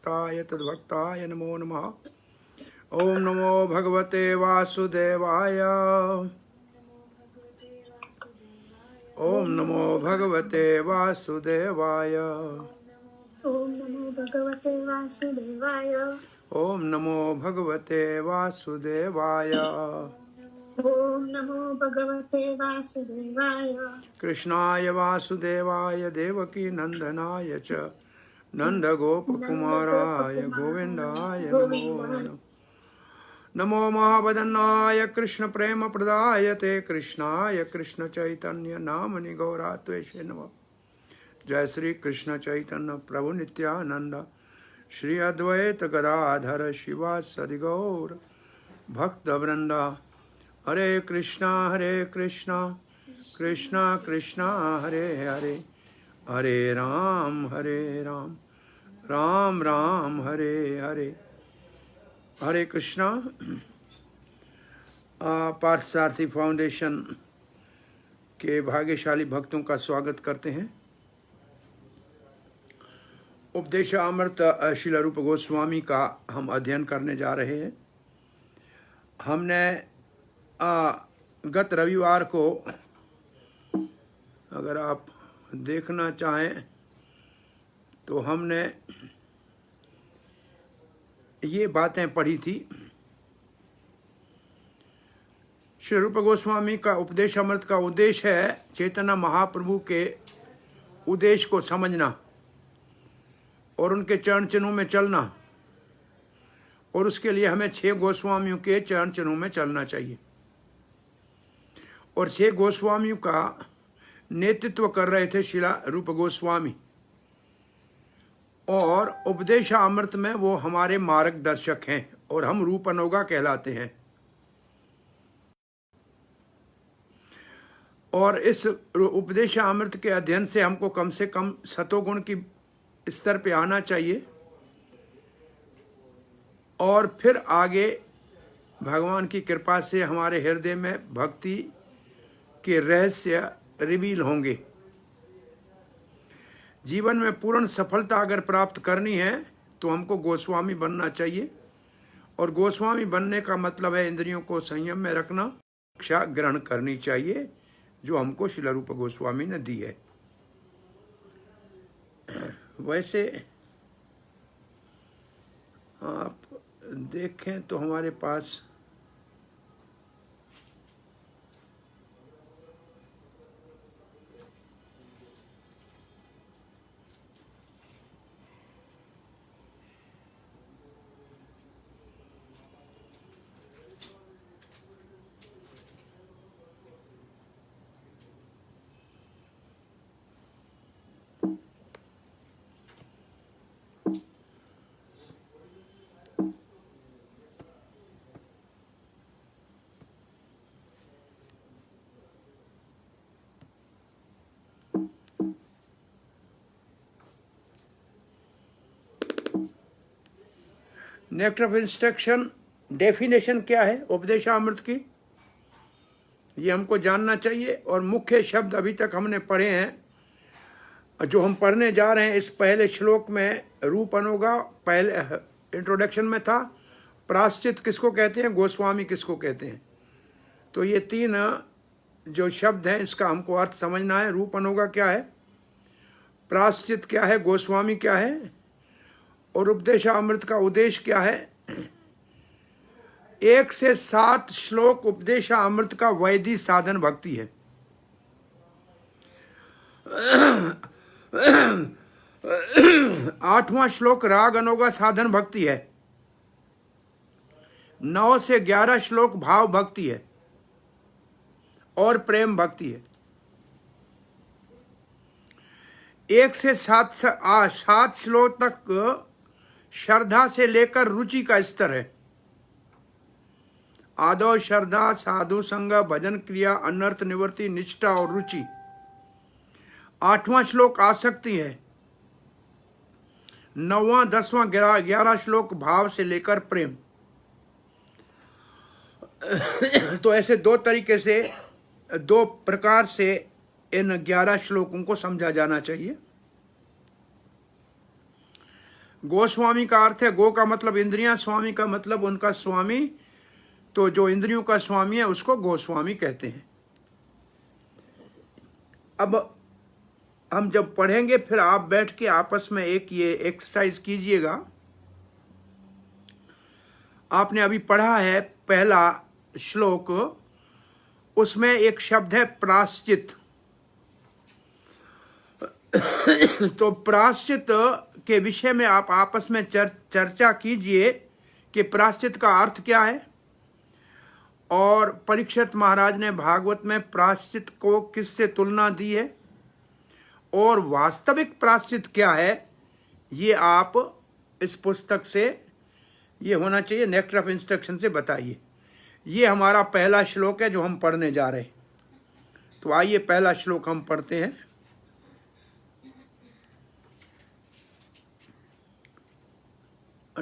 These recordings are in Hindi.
तद्भक्ताय तद्भक्ताय नमो नमः। ओम नमो भगवते वासुदेवाय। ओम नमो भगवते वासुदेवाय। ओम नमो भगवते वासुदेवाय। ओम नमो भगवते वासुदेवाय। ओम नमो भगवते वासुदेवाय। कृष्णाय वासुदेवाय देवकी नंदनाय च नंदगोपकुमाराय गोविंदाय नमो नमः। नमो महावदन्नाय कृष्ण प्रेम प्रदायते कृष्णाय कृष्ण चैतन्य नामनि गौरात्वेषे नमः। जय श्री कृष्ण चैतन्य प्रभु नित्यानंद श्री अद्वैत गदाधर शिवासदि गौर भक्त वृंदा। हरे कृष्णा कृष्णा कृष्णा हरे हरे, हरे राम राम राम हरे हरे। हरे कृष्णा। पार्थसारथी फाउंडेशन के भाग्यशाली भक्तों का स्वागत करते हैं। उपदेशामृत श्रील रूप गोस्वामी का हम अध्ययन करने जा रहे हैं। हमने गत रविवार को, अगर आप देखना चाहें तो, हमने ये बातें पढ़ी थी। श्री रूप गोस्वामी का उपदेशामृत का उद्देश्य है चैतन्य महाप्रभु के उद्देश्य को समझना और उनके चरण चिन्हों में चलना, और उसके लिए हमें 6 गोस्वामियों के चरण चिन्हों में चलना चाहिए। और 6 गोस्वामियों का नेतृत्व कर रहे थे श्रीला रूप गोस्वामी, और उपदेशामृत में वो हमारे मार्गदर्शक हैं और हम रूप अनोगा कहलाते हैं। और इस उपदेशामृत के अध्ययन से हमको कम से कम सतोगुण की स्तर पे आना चाहिए, और फिर आगे भगवान की कृपा से हमारे हृदय में भक्ति के रहस्य रिवील होंगे। जीवन में पूर्ण सफलता अगर प्राप्त करनी है तो हमको गोस्वामी बनना चाहिए, और गोस्वामी बनने का मतलब है इंद्रियों को संयम में रखना, शिक्षा ग्रहण करनी चाहिए जो हमको श्रील रूप गोस्वामी ने दी है। वैसे आप देखें तो हमारे पास नेक्स्ट ऑफ इंस्ट्रक्शन डेफिनेशन क्या है उपदेशामृत की, ये हमको जानना चाहिए। और मुख्य शब्द अभी तक हमने पढ़े हैं। जो हम पढ़ने जा रहे हैं इस पहले श्लोक में रूप अनोगा पहले इंट्रोडक्शन में था। प्रायश्चित किसको कहते हैं, गोस्वामी किसको कहते हैं, तो ये 3 जो शब्द हैं इसका हमको अर्थ समझना है। रूप अनोगा क्या है, प्रायश्चित क्या है, गोस्वामी क्या है, और उपदेशामृत का उद्देश्य क्या है। 1 से 7 श्लोक उपदेशामृत का वैदिक साधन भक्ति है। 8वां श्लोक राग अनोगा साधन भक्ति है। 9 से 11 श्लोक भाव भक्ति है और प्रेम भक्ति है। 1 से 7 श्लोक तक श्रद्धा से लेकर रुचि का स्तर है। आदौ श्रद्धा, साधु संग, भजन क्रिया, अनर्थ निवृत्ति, निष्ठा और रुचि। 8वां श्लोक आसक्ति है। 9वां, 10वां, 11 श्लोक भाव से लेकर प्रेम। तो ऐसे 2 तरीके से, 2 प्रकार से इन 11 श्लोकों को समझा जाना चाहिए। गोस्वामी का अर्थ है, गो का मतलब इंद्रियां, स्वामी का मतलब उनका स्वामी, तो जो इंद्रियों का स्वामी है उसको गोस्वामी कहते हैं। अब हम जब पढ़ेंगे फिर आप बैठ के आपस में एक ये एक्सरसाइज कीजिएगा। आपने अभी पढ़ा है पहला श्लोक, उसमें एक शब्द है प्रायश्चित। तो प्रायश्चित के विषय में आप आपस में चर्चा कीजिए कि प्रायश्चित का अर्थ क्या है, और परीक्षित महाराज ने भागवत में प्रायश्चित को किससे तुलना दी है, और वास्तविक प्रायश्चित क्या है, ये आप इस पुस्तक से, ये होना चाहिए नेक्स्ट ऑफ इंस्ट्रक्शन से बताइए। ये हमारा पहला श्लोक है जो हम पढ़ने जा रहे हैं। तो आइए पहला श्लोक हम पढ़ते हैं।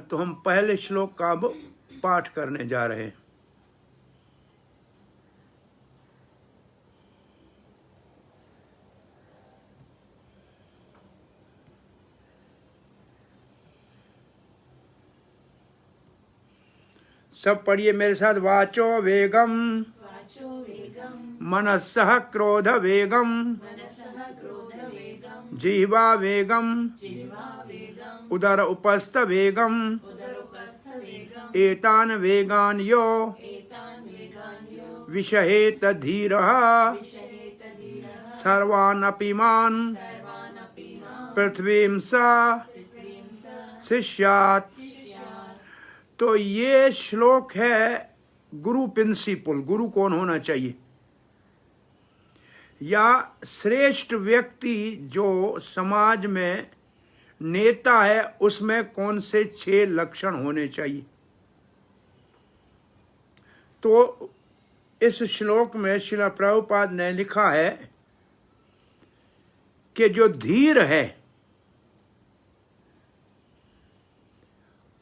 तो हम पहले श्लोक का अब पाठ करने जा रहे हैं। सब पढ़िए मेरे साथ। वाचो वेगम मनस्सह क्रोध वेगम जिह्वा वेगम उदर उपस्थ वेगम एतान वेगान यो विषहेत धीरः सर्वान् अपीमान् पृथ्वीं स शिष्यात्। तो ये श्लोक है गुरु प्रिंसिपल, गुरु कौन होना चाहिए, या श्रेष्ठ व्यक्ति जो समाज में नेता है उसमें कौन से 6 लक्षण होने चाहिए। तो इस श्लोक में श्रील प्रभुपाद ने लिखा है कि जो धीर है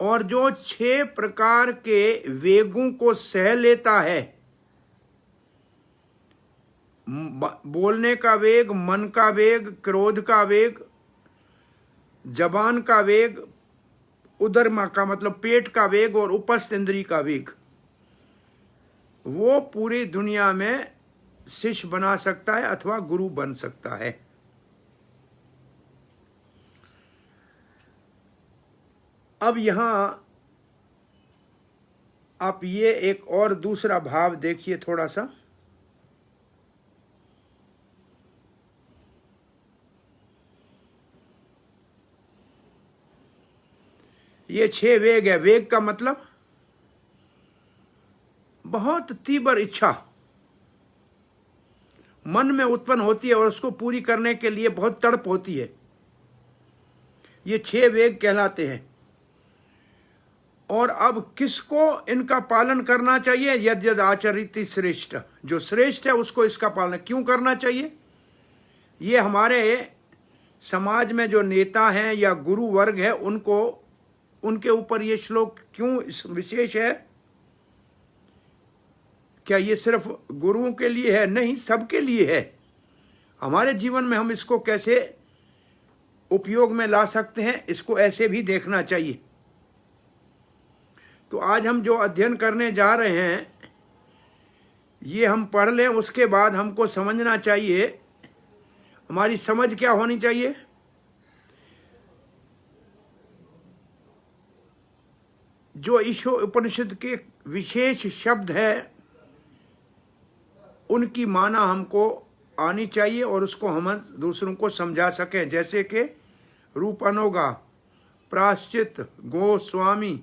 और जो 6 प्रकार के वेगों को सह लेता है, बोलने का वेग, मन का वेग, क्रोध का वेग, जबान का वेग, उदर का मतलब पेट का वेग, और उपस्थ इंद्री का वेग, वो पूरी दुनिया में शिष्य बना सकता है अथवा गुरु बन सकता है। अब यहां आप ये एक और दूसरा भाव देखिए थोड़ा सा। ये 6 वेग है। वेग का मतलब बहुत तीव्र इच्छा मन में उत्पन्न होती है और उसको पूरी करने के लिए बहुत तड़प होती है। ये 6 वेग कहलाते हैं। और अब किसको इनका पालन करना चाहिए? यद यद आचरित श्रेष्ठ, जो श्रेष्ठ है उसको इसका पालन क्यों करना चाहिए। ये हमारे समाज में जो नेता हैं या गुरु वर्ग है उनको, उनके ऊपर ये श्लोक क्यों विशेष है? क्या ये सिर्फ गुरुओं के लिए है? नहीं, सबके लिए है। हमारे जीवन में हम इसको कैसे उपयोग में ला सकते हैं, इसको ऐसे भी देखना चाहिए। तो आज हम जो अध्ययन करने जा रहे हैं ये हम पढ़ लें, उसके बाद हमको समझना चाहिए, हमारी समझ क्या होनी चाहिए। जो ईशो उपनिषद के विशेष शब्द है उनकी माना हमको आनी चाहिए और उसको हम दूसरों को समझा सकें, जैसे कि रूप अनोगा, प्रायश्चित, गोस्वामी।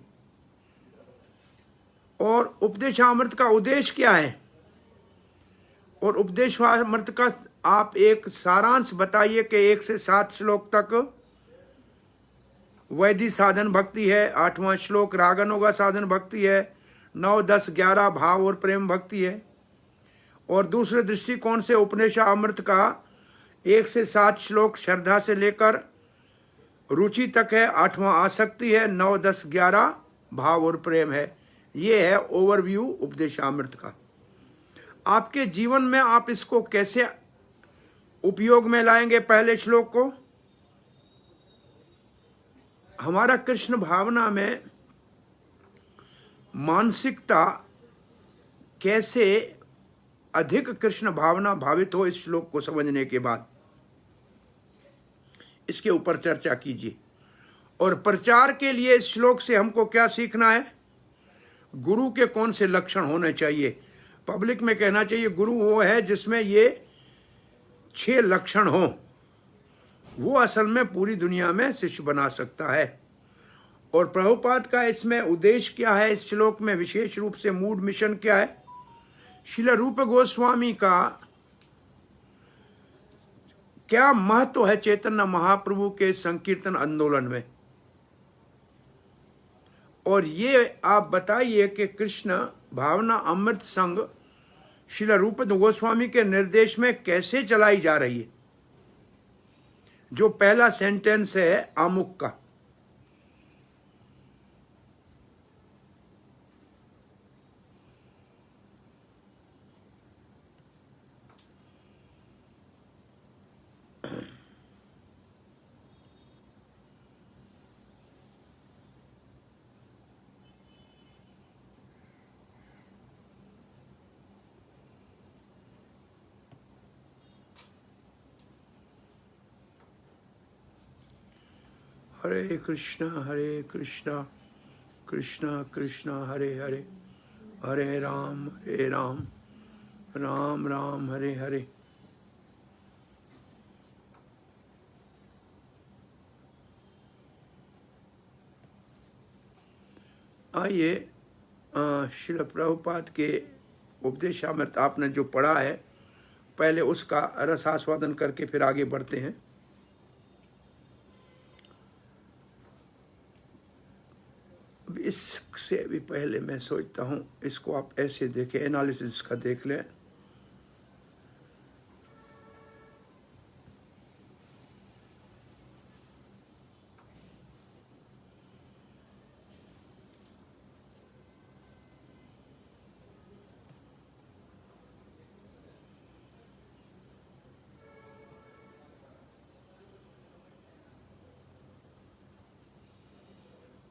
और उपदेशामृत का उद्देश्य क्या है, और उपदेशामृत का आप एक सारांश बताइए कि 1 से 7 श्लोक तक वैदिक साधन भक्ति है, 8वां श्लोक रागनोगा साधन भक्ति है, 9, 10, 11 भाव और प्रेम भक्ति है। और दूसरे दृष्टिकोण से उपदेशामृत का 1 से 7 श्लोक श्रद्धा से लेकर रुचि तक है, 8वां आसक्ति है, 9, 10, 11 भाव और प्रेम है। ये है ओवरव्यू उपदेशामृत का। आपके जीवन में आप इसको कैसे उपयोग में लाएंगे? पहले श्लोक को हमारा कृष्ण भावना में मानसिकता कैसे अधिक कृष्ण भावना भावित हो, इस श्लोक को समझने के बाद इसके ऊपर चर्चा कीजिए। और प्रचार के लिए इस श्लोक से हमको क्या सीखना है? गुरु के कौन से लक्षण होने चाहिए? पब्लिक में कहना चाहिए गुरु वो है जिसमें ये 6 लक्षण हो, वो असल में पूरी दुनिया में शिष्य बना सकता है। और प्रभुपाद का इसमें उद्देश्य क्या है? इस श्लोक में विशेष रूप से मूड मिशन क्या है? श्रील रूप गोस्वामी का क्या महत्व है चैतन्य महाप्रभु के संकीर्तन आंदोलन में? और ये आप बताइए कि कृष्ण भावना अमृत संघ श्रील रूप गोस्वामी के निर्देश में कैसे चलाई जा रही है? जो पहला सेंटेंस है आमुख का, हरे कृष्णा कृष्णा कृष्णा हरे हरे, हरे राम राम राम हरे हरे। आइए श्रील प्रभुपाद के उपदेशामृत आपने जो पढ़ा है, पहले उसका रसास्वादन करके फिर आगे बढ़ते हैं। इससे भी पहले मैं सोचता हूँ इसको आप ऐसे देखें, एनालिसिस का देख लें।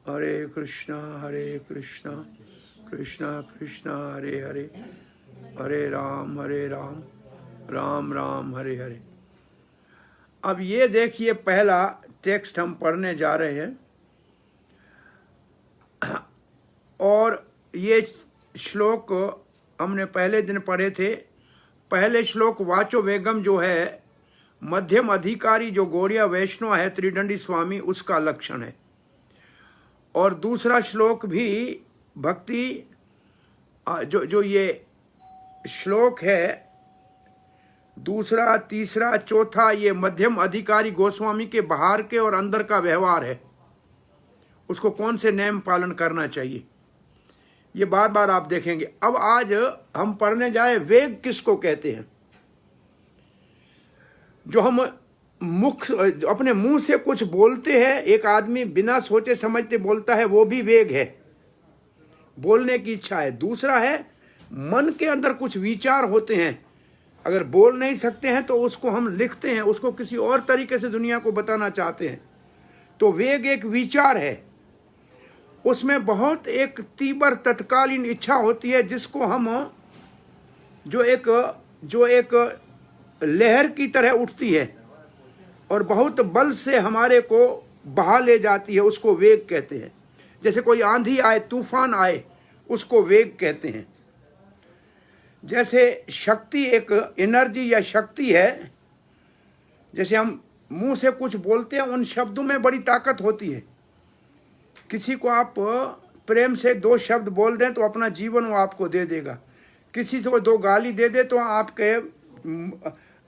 हरे कृष्णा कृष्णा कृष्णा हरे हरे, हरे राम राम राम हरे हरे। अब ये देखिए पहला टेक्स्ट हम पढ़ने जा रहे हैं, और ये श्लोक हमने पहले दिन पढ़े थे। पहले श्लोक वाचो वेगम जो है मध्यम अधिकारी जो गौड़िया वैष्णव है त्रिदंडी स्वामी, उसका लक्षण है। और दूसरा श्लोक भी भक्ति जो ये श्लोक है, दूसरा तीसरा चौथा, ये मध्यम अधिकारी गोस्वामी के बाहर के और अंदर का व्यवहार है, उसको कौन से नियम पालन करना चाहिए, ये बार बार आप देखेंगे। अब आज हम पढ़ने जाए वेग किसको कहते हैं। जो हम अपने मुंह से कुछ बोलते हैं, एक आदमी बिना सोचे समझते बोलता है, वो भी वेग है, बोलने की इच्छा है। दूसरा है मन के अंदर कुछ विचार होते हैं, अगर बोल नहीं सकते हैं तो उसको हम लिखते हैं, उसको किसी और तरीके से दुनिया को बताना चाहते हैं, तो वेग एक विचार है। उसमें बहुत एक तीव्र तत्कालीन इच्छा होती है जिसको हम जो एक लहर की तरह उठती है और बहुत बल से हमारे को बहा ले जाती है, उसको वेग कहते हैं। जैसे कोई आंधी आए, तूफान आए, उसको वेग कहते हैं। जैसे शक्ति एक एनर्जी या शक्ति है, जैसे हम मुंह से कुछ बोलते हैं, उन शब्दों में बड़ी ताकत होती है। किसी को आप प्रेम से 2 शब्द बोल दें तो अपना जीवन वो आपको दे देगा। किसी से 2 गाली दे दे तो आपके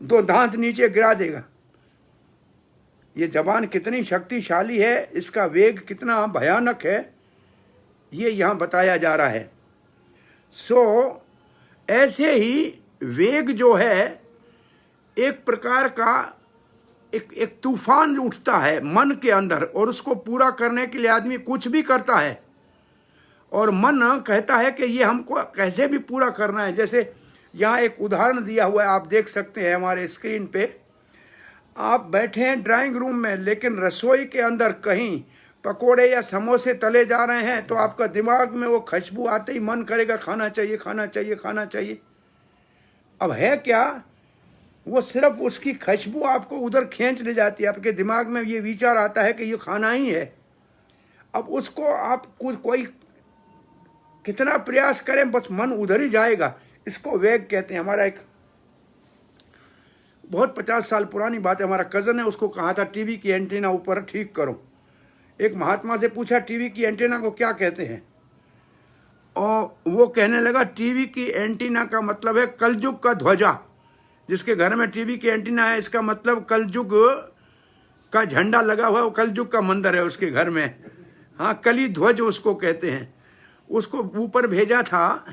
2 दांत नीचे गिरा देगा। ये जबान कितनी शक्तिशाली है, इसका वेग कितना भयानक है, ये यहाँ बताया जा रहा है। ऐसे ही वेग जो है एक प्रकार का एक तूफान उठता है मन के अंदर, और उसको पूरा करने के लिए आदमी कुछ भी करता है, और मन कहता है कि ये हमको कैसे भी पूरा करना है। जैसे यहाँ एक उदाहरण दिया हुआ है, आप देख सकते हैं हमारे स्क्रीन पे। आप बैठे हैं ड्राइंग रूम में, लेकिन रसोई के अंदर कहीं पकोड़े या समोसे तले जा रहे हैं तो आपका दिमाग में वो खुशबू आते ही मन करेगा खाना चाहिए, खाना चाहिए, खाना चाहिए। अब है क्या, वो सिर्फ उसकी खुशबू आपको उधर खींच ले जाती है, आपके दिमाग में ये विचार आता है कि ये खाना ही है। अब उसको आप कोई कितना प्रयास करें बस मन उधर ही जाएगा। इसको वेग कहते हैं। हमारा एक बहुत 50 साल पुरानी बात है, हमारा कज़न है, उसको कहा था टीवी की एंटीना ऊपर ठीक करो। एक महात्मा से पूछा टीवी की एंटीना को क्या कहते हैं, और वो कहने लगा टीवी की एंटीना का मतलब है कलयुग का ध्वजा। जिसके घर में टीवी की एंटीना है इसका मतलब कलयुग का झंडा लगा हुआ है, वो कलयुग का मंदिर है उसके घर में। हाँ, कली ध्वज उसको कहते हैं। उसको ऊपर भेजा था,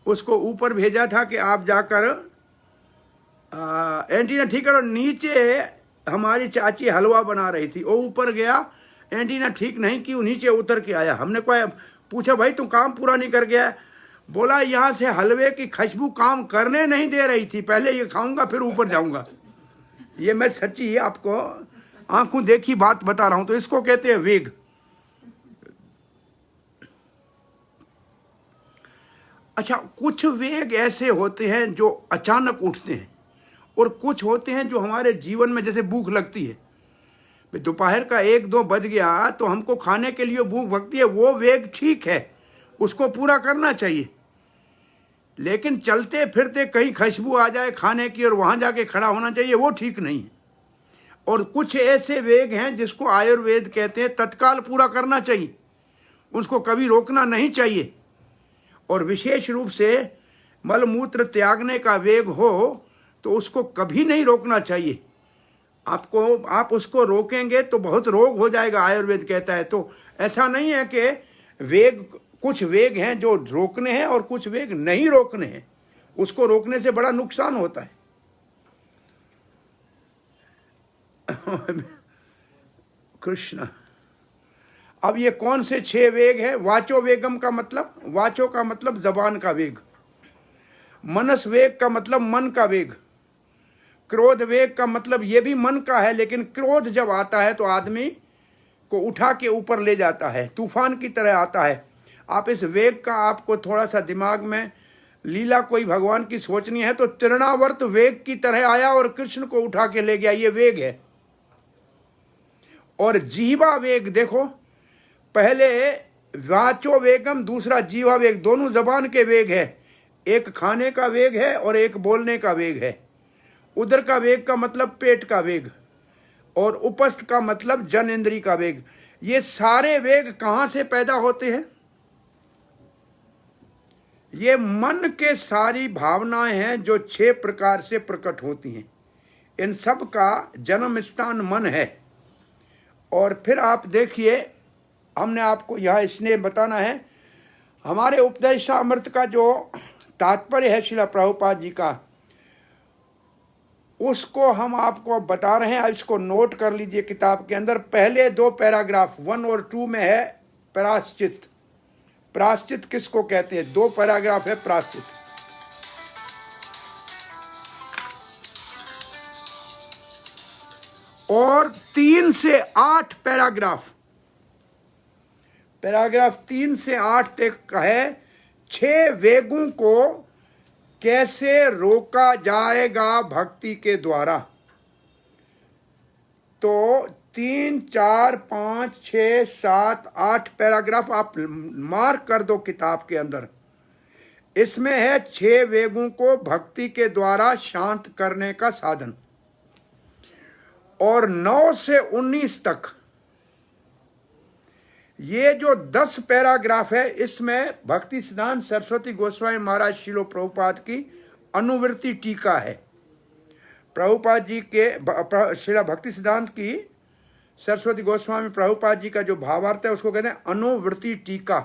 उसको ऊपर भेजा था कि आप जाकर एंटीना ठीक करो। नीचे हमारी चाची हलवा बना रही थी, वो ऊपर गया, एंटीना ठीक नहीं की, वो नीचे उतर के आया। हमने कोई पूछा भाई तुम काम पूरा नहीं कर गया? बोला यहाँ से हलवे की खुशबू काम करने नहीं दे रही थी, पहले ये खाऊंगा फिर ऊपर जाऊंगा। ये मैं सच्ची आपको आंखों देखी बात बता रहा हूं। तो इसको कहते हैं वेग। अच्छा, कुछ वेग ऐसे होते हैं जो अचानक उठते हैं, और कुछ होते हैं जो हमारे जीवन में, जैसे भूख लगती है, दोपहर का 1-2 बज गया तो हमको खाने के लिए भूख लगती है, वो वेग ठीक है, उसको पूरा करना चाहिए। लेकिन चलते फिरते कहीं खुशबू आ जाए खाने की और वहाँ जाके खड़ा होना चाहिए, वो ठीक नहीं है। और कुछ ऐसे वेग हैं जिसको आयुर्वेद कहते हैं तत्काल पूरा करना चाहिए, उसको कभी रोकना नहीं चाहिए। और विशेष रूप से मलमूत्र त्यागने का वेग हो तो उसको कभी नहीं रोकना चाहिए। आप उसको रोकेंगे तो बहुत रोग हो जाएगा, आयुर्वेद कहता है। तो ऐसा नहीं है कि वेग, कुछ वेग हैं जो रोकने हैं और कुछ वेग नहीं रोकने हैं, उसको रोकने से बड़ा नुकसान होता है। कृष्ण। अब ये कौन से 6 वेग हैं? वाचो वेगम का मतलब, वाचो का मतलब जबान का वेग, मनस वेग का मतलब मन का वेग, क्रोध वेग का मतलब ये भी मन का है, लेकिन क्रोध जब आता है तो आदमी को उठा के ऊपर ले जाता है, तूफान की तरह आता है। आप इस वेग का, आपको थोड़ा सा दिमाग में लीला कोई भगवान की सोचनी है तो तृणावर्त वेग की तरह आया और कृष्ण को उठा के ले गया, ये वेग है। और जीवा वेग देखो, पहले वाचो वेगम, दूसरा जीवा वेग, दोनों जबान के वेग है। एक खाने का वेग है और एक बोलने का वेग है। उदर का वेग का मतलब पेट का वेग, और उपस्थ का मतलब जन इंद्री का वेग। ये सारे वेग कहां से पैदा होते हैं? ये मन के सारी भावनाएं हैं जो 6 प्रकार से प्रकट होती हैं। इन सब का जन्म स्थान मन है। और फिर आप देखिए, हमने आपको यहाँ इसलिए बताना है, हमारे उपदेशामृत का जो तात्पर्य है श्रील प्रभुपाद जी का, उसको हम आपको बता रहे हैं। इसको नोट कर लीजिए किताब के अंदर। पहले 2 पैराग्राफ 1 और 2 में है प्रायश्चित। प्रायश्चित किसको कहते हैं? 2 पैराग्राफ है प्रायश्चित। और 3 से 8 पैराग्राफ 3 से 8 तक है 6 वेगों को कैसे रोका जाएगा भक्ति के द्वारा। तो 3, 4, 5, 6, 7, 8 पैराग्राफ आप मार्क कर दो किताब के अंदर। इसमें है 6 वेगों को भक्ति के द्वारा शांत करने का साधन। और 9 से 19 तक ये जो 10 पैराग्राफ है, इसमें भक्ति सिद्धांत सरस्वती गोस्वामी महाराज श्रील प्रभुपाद की अनुवृत्ति टीका है। प्रभुपाद जी के श्रील भक्ति सिद्धांत की सरस्वती गोस्वामी प्रभुपाद जी का जो भावार्थ है उसको कहते हैं अनुवृत्ति टीका।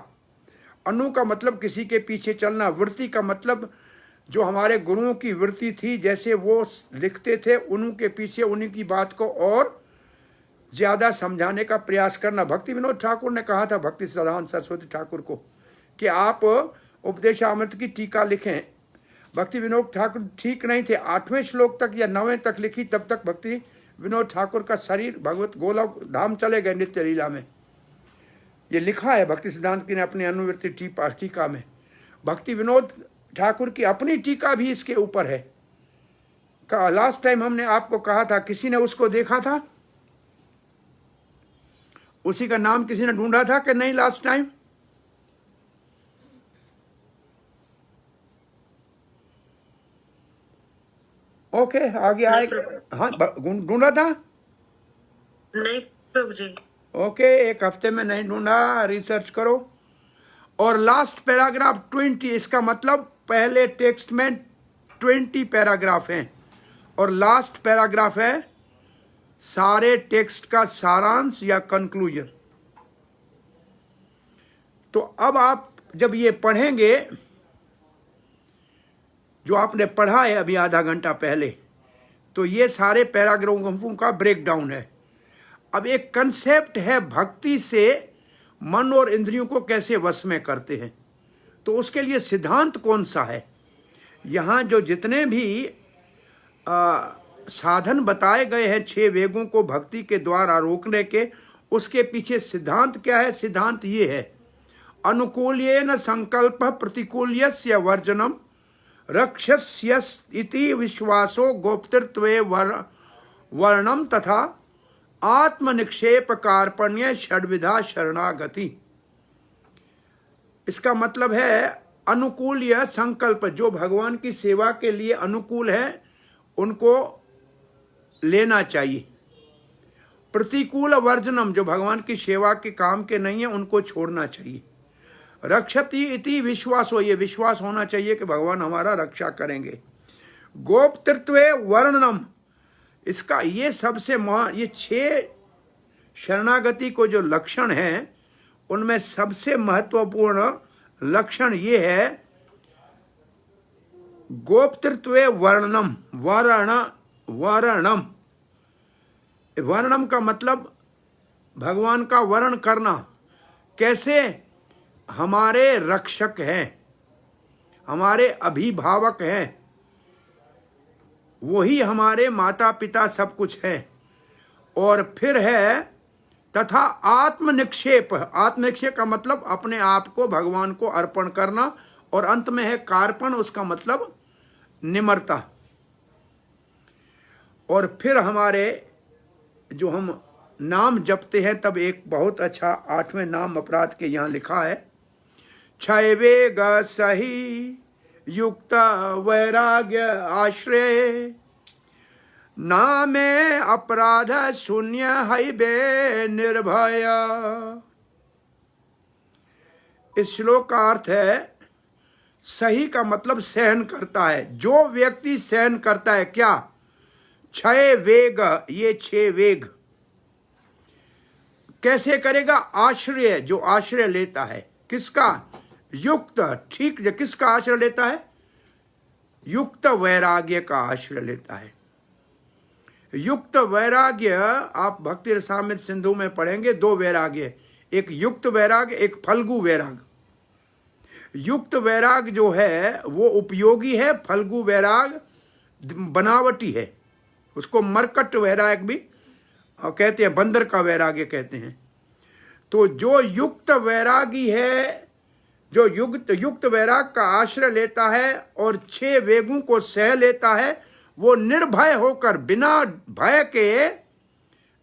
अनु का मतलब किसी के पीछे चलना, वृत्ति का मतलब जो हमारे गुरुओं की वृत्ति थी, जैसे वो लिखते थे उनके पीछे उन्हीं की बात को और ज्यादा समझाने का प्रयास करना। भक्ति विनोद ठाकुर ने कहा था भक्ति सिद्धांत सरस्वती ठाकुर को कि आप उपदेशामृत की टीका लिखें। भक्ति विनोद ठाकुर ठीक नहीं थे, 8वें श्लोक तक या 9वें तक लिखी, तब तक भक्ति विनोद ठाकुर का शरीर भगवत गोलोक धाम चले गए नित्य लीला में। ये लिखा है भक्ति सिद्धांत की ने अपनी अनुवृत्ति टीका में। भक्ति विनोद ठाकुर की अपनी टीका भी इसके ऊपर है। लास्ट टाइम हमने आपको कहा था, किसी ने उसको देखा था, उसी का नाम किसी ने ढूंढा था कि नहीं लास्ट टाइम? ओके, आगे आए। हाँ, ढूंढा था? नहीं प्रभु जी। ओके, एक हफ्ते में नहीं ढूंढा, रिसर्च करो। और लास्ट पैराग्राफ 20, इसका मतलब पहले टेक्स्ट में 20 पैराग्राफ हैं और लास्ट पैराग्राफ है सारे टेक्स्ट का सारांश या कंक्लूजन। तो अब आप जब ये पढ़ेंगे, जो आपने पढ़ा है अभी आधा घंटा पहले, तो ये सारे पैराग्राफों का ब्रेकडाउन है। अब एक कंसेप्ट है भक्ति से मन और इंद्रियों को कैसे वश में करते हैं, तो उसके लिए सिद्धांत कौन सा है। यहाँ जो जितने भी साधन बताए गए हैं 6 वेगों को भक्ति के द्वारा रोकने के, उसके पीछे सिद्धांत क्या है? सिद्धांत ये है, अनुकूल्येन संकल्प प्रतिकूल्यस्य वर्जनम रक्षस्य इति विश्वासो गोप्तृत्वे वर्णम तथा आत्मनिक्षेप कार्पण्य षड्विधा शरणागति। इसका मतलब है अनुकूल या संकल्प, जो भगवान की सेवा के लिए अनुकूल है उनको लेना चाहिए। प्रतिकूल वर्जनम, जो भगवान की सेवा के काम के नहीं है उनको छोड़ना चाहिए। रक्षति इति विश्वासो, ये विश्वास होना चाहिए कि भगवान हमारा रक्षा करेंगे। गोप्तृत्वे वर्णनम, इसका ये सबसे ये 6 शरणागति को जो लक्षण है उनमें सबसे महत्वपूर्ण लक्षण ये है गोप्तृत्वे वर्णनम। वर्णनम, वर्णनम का मतलब भगवान का वर्ण करना। कैसे? हमारे रक्षक हैं, हमारे अभिभावक हैं, वही हमारे माता पिता सब कुछ है। और फिर है तथा आत्मनिक्षेप। आत्मनिक्षेप का मतलब अपने आप को भगवान को अर्पण करना। और अंत में है कार्पण, उसका मतलब निम्रता। और फिर हमारे जो हम नाम जपते हैं, तब एक बहुत अच्छा 8वें नाम अपराध के यहाँ लिखा है, क्षय वेग सही युक्त वैराग्य आश्रय नामे अपराध शून्य हैबे निर्भय। इस श्लोक का अर्थ है, सही का मतलब सहन करता है। जो व्यक्ति सहन करता है, क्या? क्षय वेग, ये 6 वेग कैसे करेगा? आश्रय, जो आश्रय लेता है। किसका? युक्त, ठीक है, किसका आश्रय लेता है? युक्त वैराग्य का आश्रय लेता है। युक्त वैराग्य आप भक्ति रसामृत सिंधु में पढ़ेंगे, 2 वैराग्य, एक युक्त वैराग्य, एक फल्गु वैराग। युक्त वैराग जो है वो उपयोगी है, फल्गु वैराग बनावटी है। उसको मरकट वैराग भी कहते हैं, बंदर का वैराग्य कहते हैं। तो जो युक्त वैरागी है, जो युक्त वैराग का आश्रय लेता है और 6 वेगों को सह लेता है, वो निर्भय होकर, बिना भय के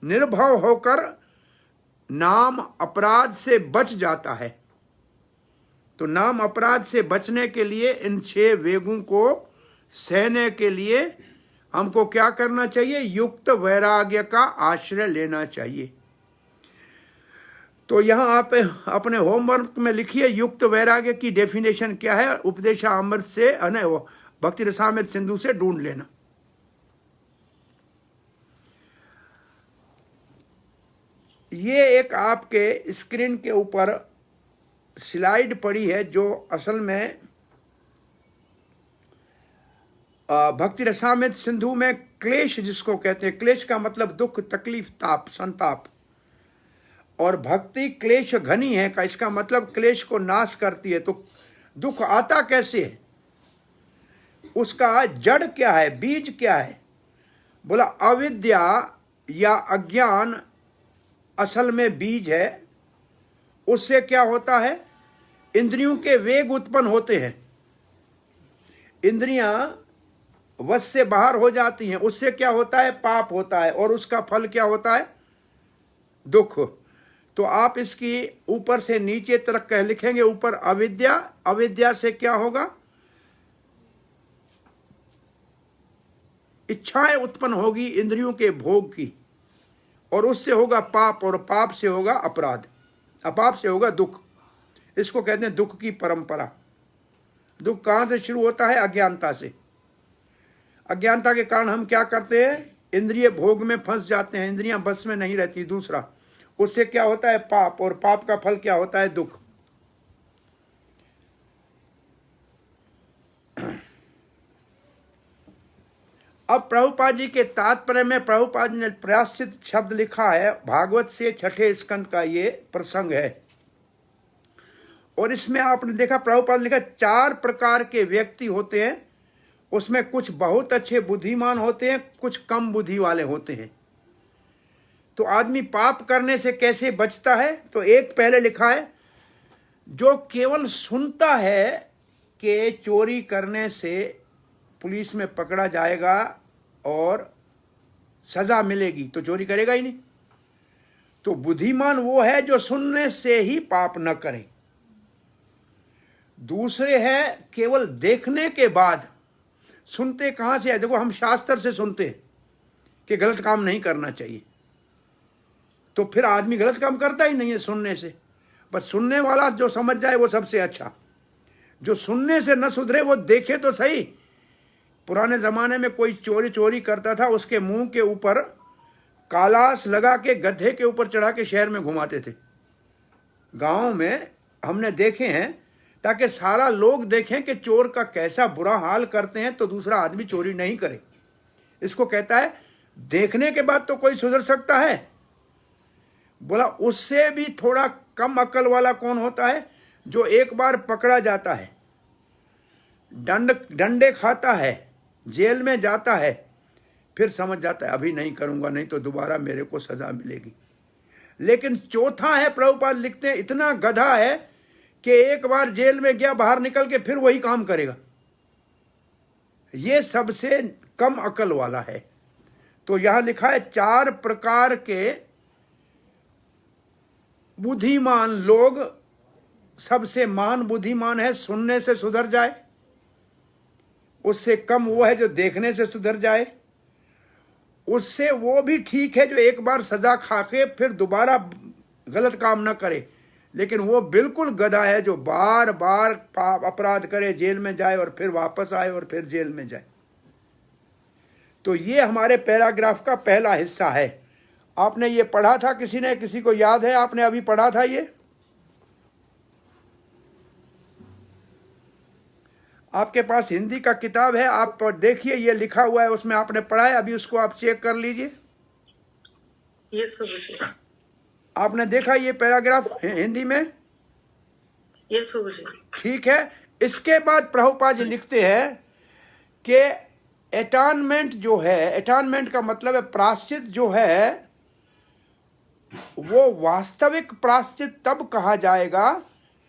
निर्भय होकर नाम अपराध से बच जाता है। तो नाम अपराध से बचने के लिए इन 6 वेगों को सहने के लिए हमको क्या करना चाहिए? युक्त वैराग्य का आश्रय लेना चाहिए। तो यहां आप अपने होमवर्क में लिखिए युक्त वैराग्य की डेफिनेशन क्या है, उपदेशामृत से, भक्ति रसामृत सिंधु से ढूंढ लेना। ये एक आपके स्क्रीन के ऊपर स्लाइड पड़ी है, जो असल में भक्ति रसामृत सिंधु में क्लेश जिसको कहते हैं, क्लेश का मतलब दुख, तकलीफ, ताप, संताप, और भक्ति क्लेश घनी है का इसका मतलब क्लेश को नाश करती है। तो दुख आता कैसे है? उसका जड़ क्या है, बीज क्या है? बोला अविद्या या अज्ञान असल में बीज है। उससे क्या होता है, इंद्रियों के वेग उत्पन्न होते हैं, इंद्रियां वश से बाहर हो जाती हैं। उससे क्या होता है, पाप होता है, और उसका फल क्या होता है, दुख। तो आप इसकी ऊपर से नीचे तक कह लिखेंगे, ऊपर अविद्या, अविद्या से क्या होगा, इच्छाएं उत्पन्न होगी इंद्रियों के भोग की, और उससे होगा पाप, और पाप से होगा अपराध, अपाप से होगा दुख। इसको कहते हैं दुख की परंपरा। दुख कहां से शुरू होता है, अज्ञानता से। अज्ञानता के कारण हम क्या करते हैं, इंद्रिय भोग में फंस जाते हैं, इंद्रियां बस में नहीं रहती। दूसरा, उससे क्या होता है, पाप, और पाप का फल क्या होता है, दुख। अब प्रभुपाद जी के तात्पर्य में प्रभुपाद जी ने प्रायश्चित शब्द लिखा है, भागवत से 6ठे स्कंद का ये प्रसंग है। और इसमें आपने देखा प्रभुपाद ने लिखा 4 प्रकार के व्यक्ति होते हैं। उसमें कुछ बहुत अच्छे बुद्धिमान होते हैं, कुछ कम बुद्धि वाले होते हैं। तो आदमी पाप करने से कैसे बचता है, तो एक पहले लिखा है, जो केवल सुनता है कि चोरी करने से पुलिस में पकड़ा जाएगा और सजा मिलेगी, तो चोरी करेगा ही नहीं। तो बुद्धिमान वो है जो सुनने से ही पाप न करे। दूसरे हैं केवल देखने के बाद, सुनते कहां से है, देखो हम शास्त्र से सुनते हैं कि गलत काम नहीं करना चाहिए, तो फिर आदमी गलत काम करता ही नहीं है सुनने से। बस सुनने वाला जो समझ जाए वो सबसे अच्छा। जो सुनने से न सुधरे वो देखे तो सही। पुराने जमाने में कोई चोरी करता था, उसके मुंह के ऊपर कालास लगा के गधे के ऊपर चढ़ा के शहर में घुमाते थे। गांव में हमने देखे हैं, ताकि सारा लोग देखें कि चोर का कैसा बुरा हाल करते हैं, तो दूसरा आदमी चोरी नहीं करे। इसको कहता है देखने के बाद तो कोई सुधर सकता है। बोला उससे भी थोड़ा कम अकल वाला कौन होता है, जो एक बार पकड़ा जाता है, डंडे खाता है, जेल में जाता है, फिर समझ जाता है अभी नहीं करूंगा, नहीं तो दोबारा मेरे को सजा मिलेगी। लेकिन चौथा है, प्रभुपाद लिखते हैं, इतना गधा है कि एक बार जेल में गया, बाहर निकल के फिर वही काम करेगा। ये सबसे कम अकल वाला है। तो यहां लिखा है 4 प्रकार के बुद्धिमान लोग। सबसे महान बुद्धिमान है सुनने से सुधर जाए, उससे कम वो है जो देखने से सुधर जाए, उससे वो भी ठीक है जो एक बार सजा खा के फिर दोबारा गलत काम न करे। लेकिन वो बिल्कुल गधा है जो बार बार पाप अपराध करे, जेल में जाए और फिर वापस आए और फिर जेल में जाए। तो ये हमारे पैराग्राफ का पहला हिस्सा है। आपने ये पढ़ा था, किसी ने, किसी को याद है, आपने अभी पढ़ा था ये? आपके पास हिंदी का किताब है, आप देखिए, ये लिखा हुआ है, उसमें आपने पढ़ा है, अभी उसको आप चेक कर लीजिए। यस प्रभु जी। आपने देखा ये पैराग्राफ हिंदी में? यस प्रभु जी। ठीक है। इसके बाद प्रभुपाद जी लिखते हैं कि एटॉनमेंट जो है, एटॉनमेंट का मतलब है प्रायश्चित जो है, वो वास्तविक प्रायश्चित तब कहा जाएगा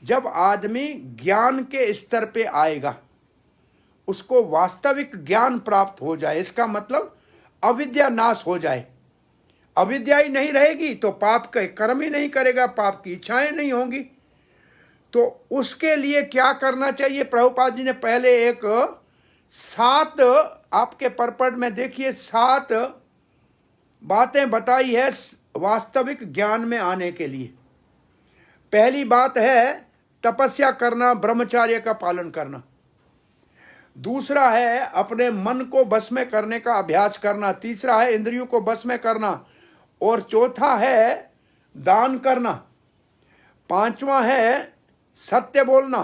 जब आदमी ज्ञान के स्तर पे आएगा, उसको वास्तविक ज्ञान प्राप्त हो जाए। इसका मतलब अविद्या नाश हो जाए। अविद्या ही नहीं रहेगी तो पाप का कर्म ही नहीं करेगा, पाप की इच्छाएं नहीं होंगी। तो उसके लिए क्या करना चाहिए, प्रभुपाद जी ने पहले एक 7 आपके परपट में देखिए 7 बातें बताई है वास्तविक ज्ञान में आने के लिए। पहली बात है तपस्या करना, ब्रह्मचर्य का पालन करना। दूसरा है अपने मन को बस में करने का अभ्यास करना। तीसरा है इंद्रियों को बस में करना। और चौथा है दान करना। 5वां है सत्य बोलना।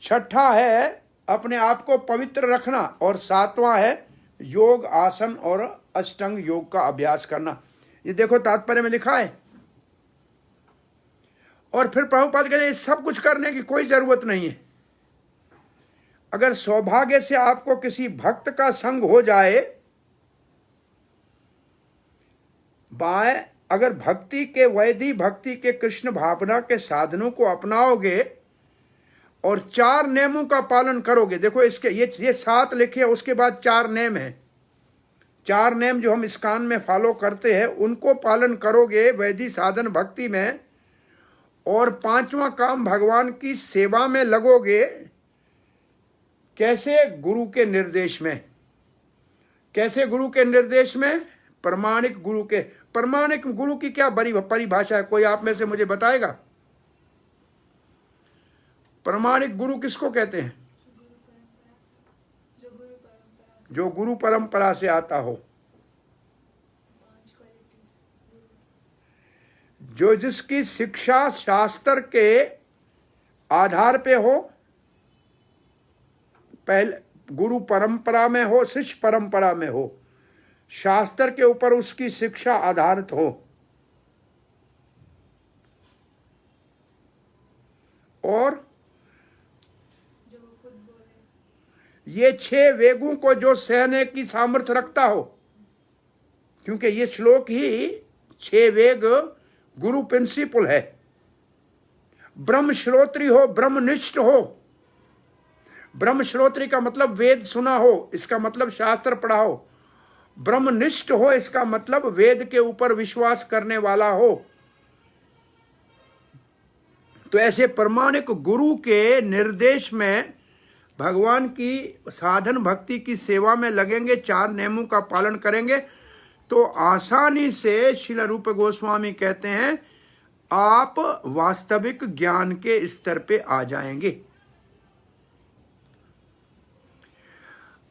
6ठा है अपने आप को पवित्र रखना। और 7वां है योग, आसन और अष्टांग योग का अभ्यास करना। ये देखो तात्पर्य में लिखा है। और फिर प्रभुपाद कहते हैं सब कुछ करने की कोई जरूरत नहीं है। अगर सौभाग्य से आपको किसी भक्त का संग हो जाए अगर भक्ति के वैधि भक्ति के कृष्ण भावना के साधनों को अपनाओगे और 4 नियमों का पालन करोगे, देखो इसके ये 7 लिखे, उसके बाद 4 नियम हैं। 4 नियम जो हम इस्कॉन में फॉलो करते हैं उनको पालन करोगे वैधि साधन भक्ति में, और 5वां काम भगवान की सेवा में लगोगे। कैसे? गुरु के निर्देश में। कैसे गुरु के निर्देश में? प्रमाणिक गुरु के। प्रमाणिक गुरु की क्या बड़ी परिभाषा है? कोई आप में से मुझे बताएगा? प्रमाणिक गुरु किसको कहते हैं? जो गुरु परंपरा से आता हो, जो जिसकी शिक्षा शास्त्र के आधार पे हो, पहले गुरु परंपरा में हो, शिष्य परंपरा में हो, शास्त्र के ऊपर उसकी शिक्षा आधारित हो, और ये 6 वेगों को जो सहने की सामर्थ्य रखता हो, क्योंकि ये श्लोक ही 6 वेग गुरु प्रिंसिपल है। ब्रह्म श्रोत्री हो, ब्रह्मनिष्ठ हो। ब्रह्म श्रोत्री का मतलब वेद सुना हो, इसका मतलब शास्त्र पढ़ा हो। ब्रह्मनिष्ठ हो, इसका मतलब वेद के ऊपर विश्वास करने वाला हो। तो ऐसे प्रमाणिक गुरु के निर्देश में भगवान की साधन भक्ति की सेवा में लगेंगे, 4 नियमों का पालन करेंगे, तो आसानी से श्रील रूप गोस्वामी कहते हैं आप वास्तविक ज्ञान के स्तर पे आ जाएंगे।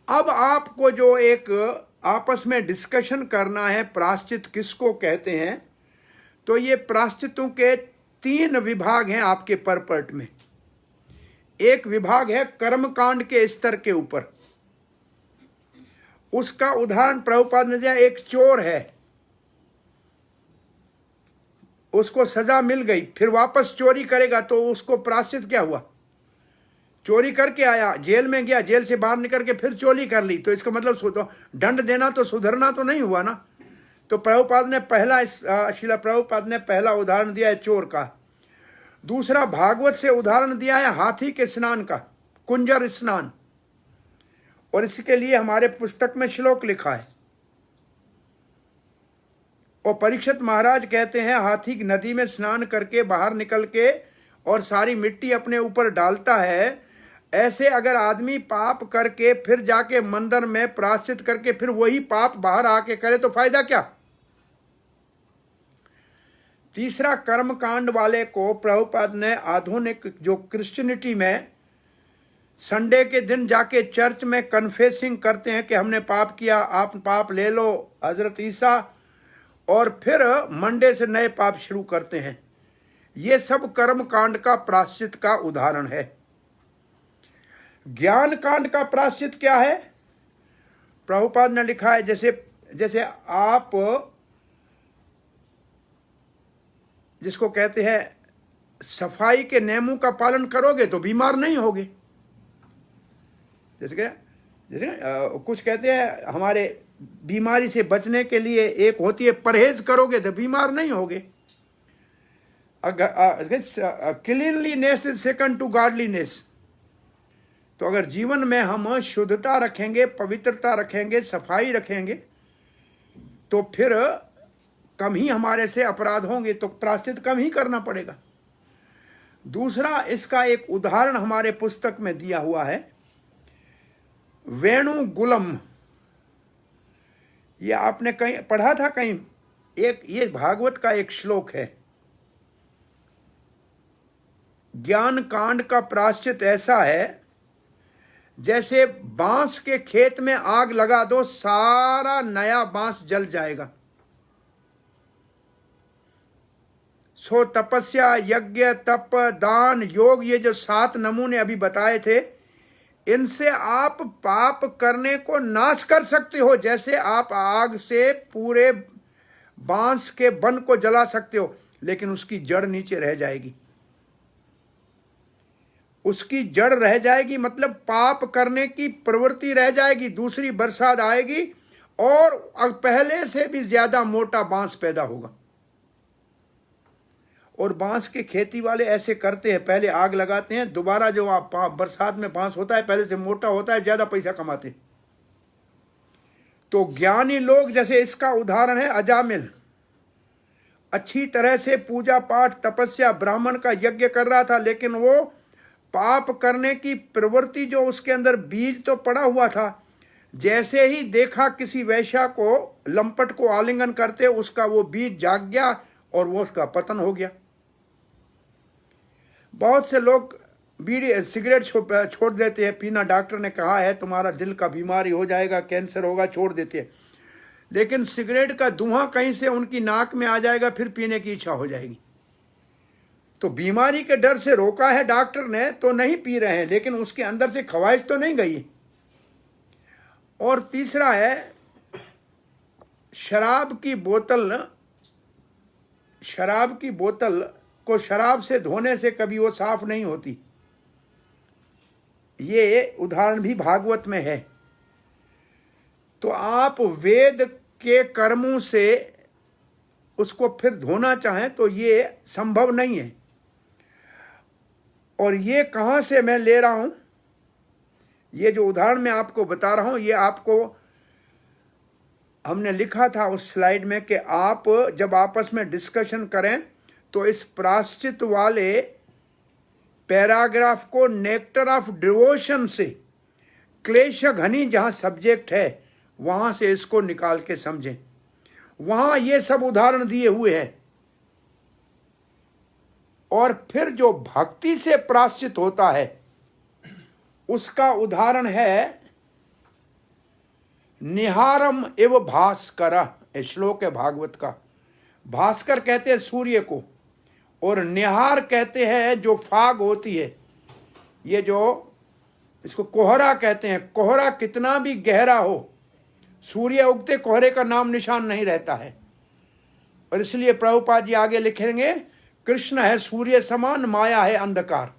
अब आपको जो एक आपस में डिस्कशन करना है, प्रायश्चित किसको कहते हैं, तो ये प्रायश्चितों के 3 विभाग हैं आपके परपर्ट में। एक विभाग है कर्मकांड के स्तर के ऊपर, उसका उदाहरण प्रभुपाद ने दिया। एक चोर है, उसको सजा मिल गई, फिर वापस चोरी करेगा तो उसको प्रायश्चित क्या हुआ? चोरी करके आया, जेल में गया, जेल से बाहर निकल के फिर चोरी कर ली, तो इसका मतलब दंड देना तो सुधरना तो नहीं हुआ ना। तो प्रभुपाद ने श्रील प्रभुपाद ने पहला उदाहरण दिया है चोर का। दूसरा भागवत से उदाहरण दिया है हाथी के स्नान का, कुंजर स्नान, और इसके लिए हमारे पुस्तक में श्लोक लिखा है। और परीक्षित महाराज कहते हैं हाथी नदी में स्नान करके बाहर निकल के और सारी मिट्टी अपने ऊपर डालता है, ऐसे अगर आदमी पाप करके फिर जाके मंदिर में प्रायश्चित करके फिर वही पाप बाहर आके करे तो फायदा क्या? तीसरा कर्म कांड वाले को प्रभुपाद ने आधुनिक जो क्रिश्चियनिटी में संडे के दिन जाके चर्च में कन्फेसिंग करते हैं कि हमने पाप किया, आप पाप ले लो हजरत ईसा, और फिर मंडे से नए पाप शुरू करते हैं, ये सब कर्म कांड का प्रायश्चित का उदाहरण है। ज्ञान कांड का प्रायश्चित क्या है? प्रभुपाद ने लिखा है जैसे आप जिसको कहते हैं सफाई के नियमों का पालन करोगे तो बीमार नहीं होगे। जैसे कुछ कहते हैं हमारे बीमारी से बचने के लिए एक होती है परहेज करोगे तो बीमार नहीं होगे। Cleanliness is second to godliness. तो अगर जीवन में हम शुद्धता रखेंगे, पवित्रता रखेंगे, सफाई रखेंगे, तो फिर कम ही हमारे से अपराध होंगे, तो प्रायश्चित कम ही करना पड़ेगा। दूसरा, इसका एक उदाहरण हमारे पुस्तक में दिया हुआ है, वेणुगुलम। ये आपने कहीं पढ़ा था कहीं, ये भागवत का एक श्लोक है। ज्ञान कांड का प्रायश्चित ऐसा है जैसे बांस के खेत में आग लगा दो, सारा नया बांस जल जाएगा। सो तपस्या, यज्ञ, तप, दान, योग, ये जो 7 नमूने अभी बताए थे, इनसे आप पाप करने को नाश कर सकते हो। जैसे आप आग से पूरे बांस के वन को जला सकते हो, लेकिन उसकी जड़ नीचे रह जाएगी। उसकी जड़ रह जाएगी मतलब पाप करने की प्रवृत्ति रह जाएगी। दूसरी बरसात आएगी और अब पहले से भी ज्यादा मोटा बांस पैदा होगा। और बांस के खेती वाले ऐसे करते हैं, पहले आग लगाते हैं, दोबारा जो आप बरसात में बांस होता है पहले से मोटा होता है, ज्यादा पैसा कमाते हैं। तो ज्ञानी लोग, जैसे इसका उदाहरण है अजामिल, अच्छी तरह से पूजा पाठ तपस्या ब्राह्मण का यज्ञ कर रहा था, लेकिन वो पाप करने की प्रवृत्ति जो उसके अंदर बीज तो पड़ा हुआ था, जैसे ही देखा किसी वैश्या को, लंपट को आलिंगन करते, उसका वो बीज जाग गया और वो उसका पतन हो गया। बहुत से लोग बीड़ी सिगरेट छोड़ देते हैं पीना, डॉक्टर ने कहा है तुम्हारा दिल का बीमारी हो जाएगा, कैंसर होगा, छोड़ देते हैं। लेकिन सिगरेट का धुआं कहीं से उनकी नाक में आ जाएगा, फिर पीने की इच्छा हो जाएगी। तो बीमारी के डर से रोका है डॉक्टर ने तो नहीं पी रहे हैं, लेकिन उसके अंदर से ख्वाहिश तो नहीं गई। और तीसरा है शराब की बोतल को शराब से धोने से कभी वो साफ नहीं होती। ये उदाहरण भी भागवत में है। तो आप वेद के कर्मों से उसको फिर धोना चाहें तो ये संभव नहीं है। और ये कहां से मैं ले रहा हूं, ये जो उदाहरण मैं आपको बता रहा हूं, ये आपको हमने लिखा था उस स्लाइड में कि आप जब आपस में डिस्कशन करें तो इस प्रायश्चित वाले पैराग्राफ को नेक्टर ऑफ डिवोशन से, क्लेश घनी जहां सब्जेक्ट है वहां से इसको निकाल के समझें। वहां ये सब उदाहरण दिए हुए हैं। और फिर जो भक्ति से प्रायश्चित होता है उसका उदाहरण है निहारम एव भास्कर। श्लोक है भागवत का। भास्कर कहते हैं सूर्य को, और निहार कहते हैं जो फाग होती है, ये जो इसको कोहरा कहते हैं। कोहरा कितना भी गहरा हो, सूर्य उगते कोहरे का नाम निशान नहीं रहता है। और इसलिए प्रभुपाद जी आगे लिखेंगे, कृष्ण है सूर्य समान, माया है अंधकार।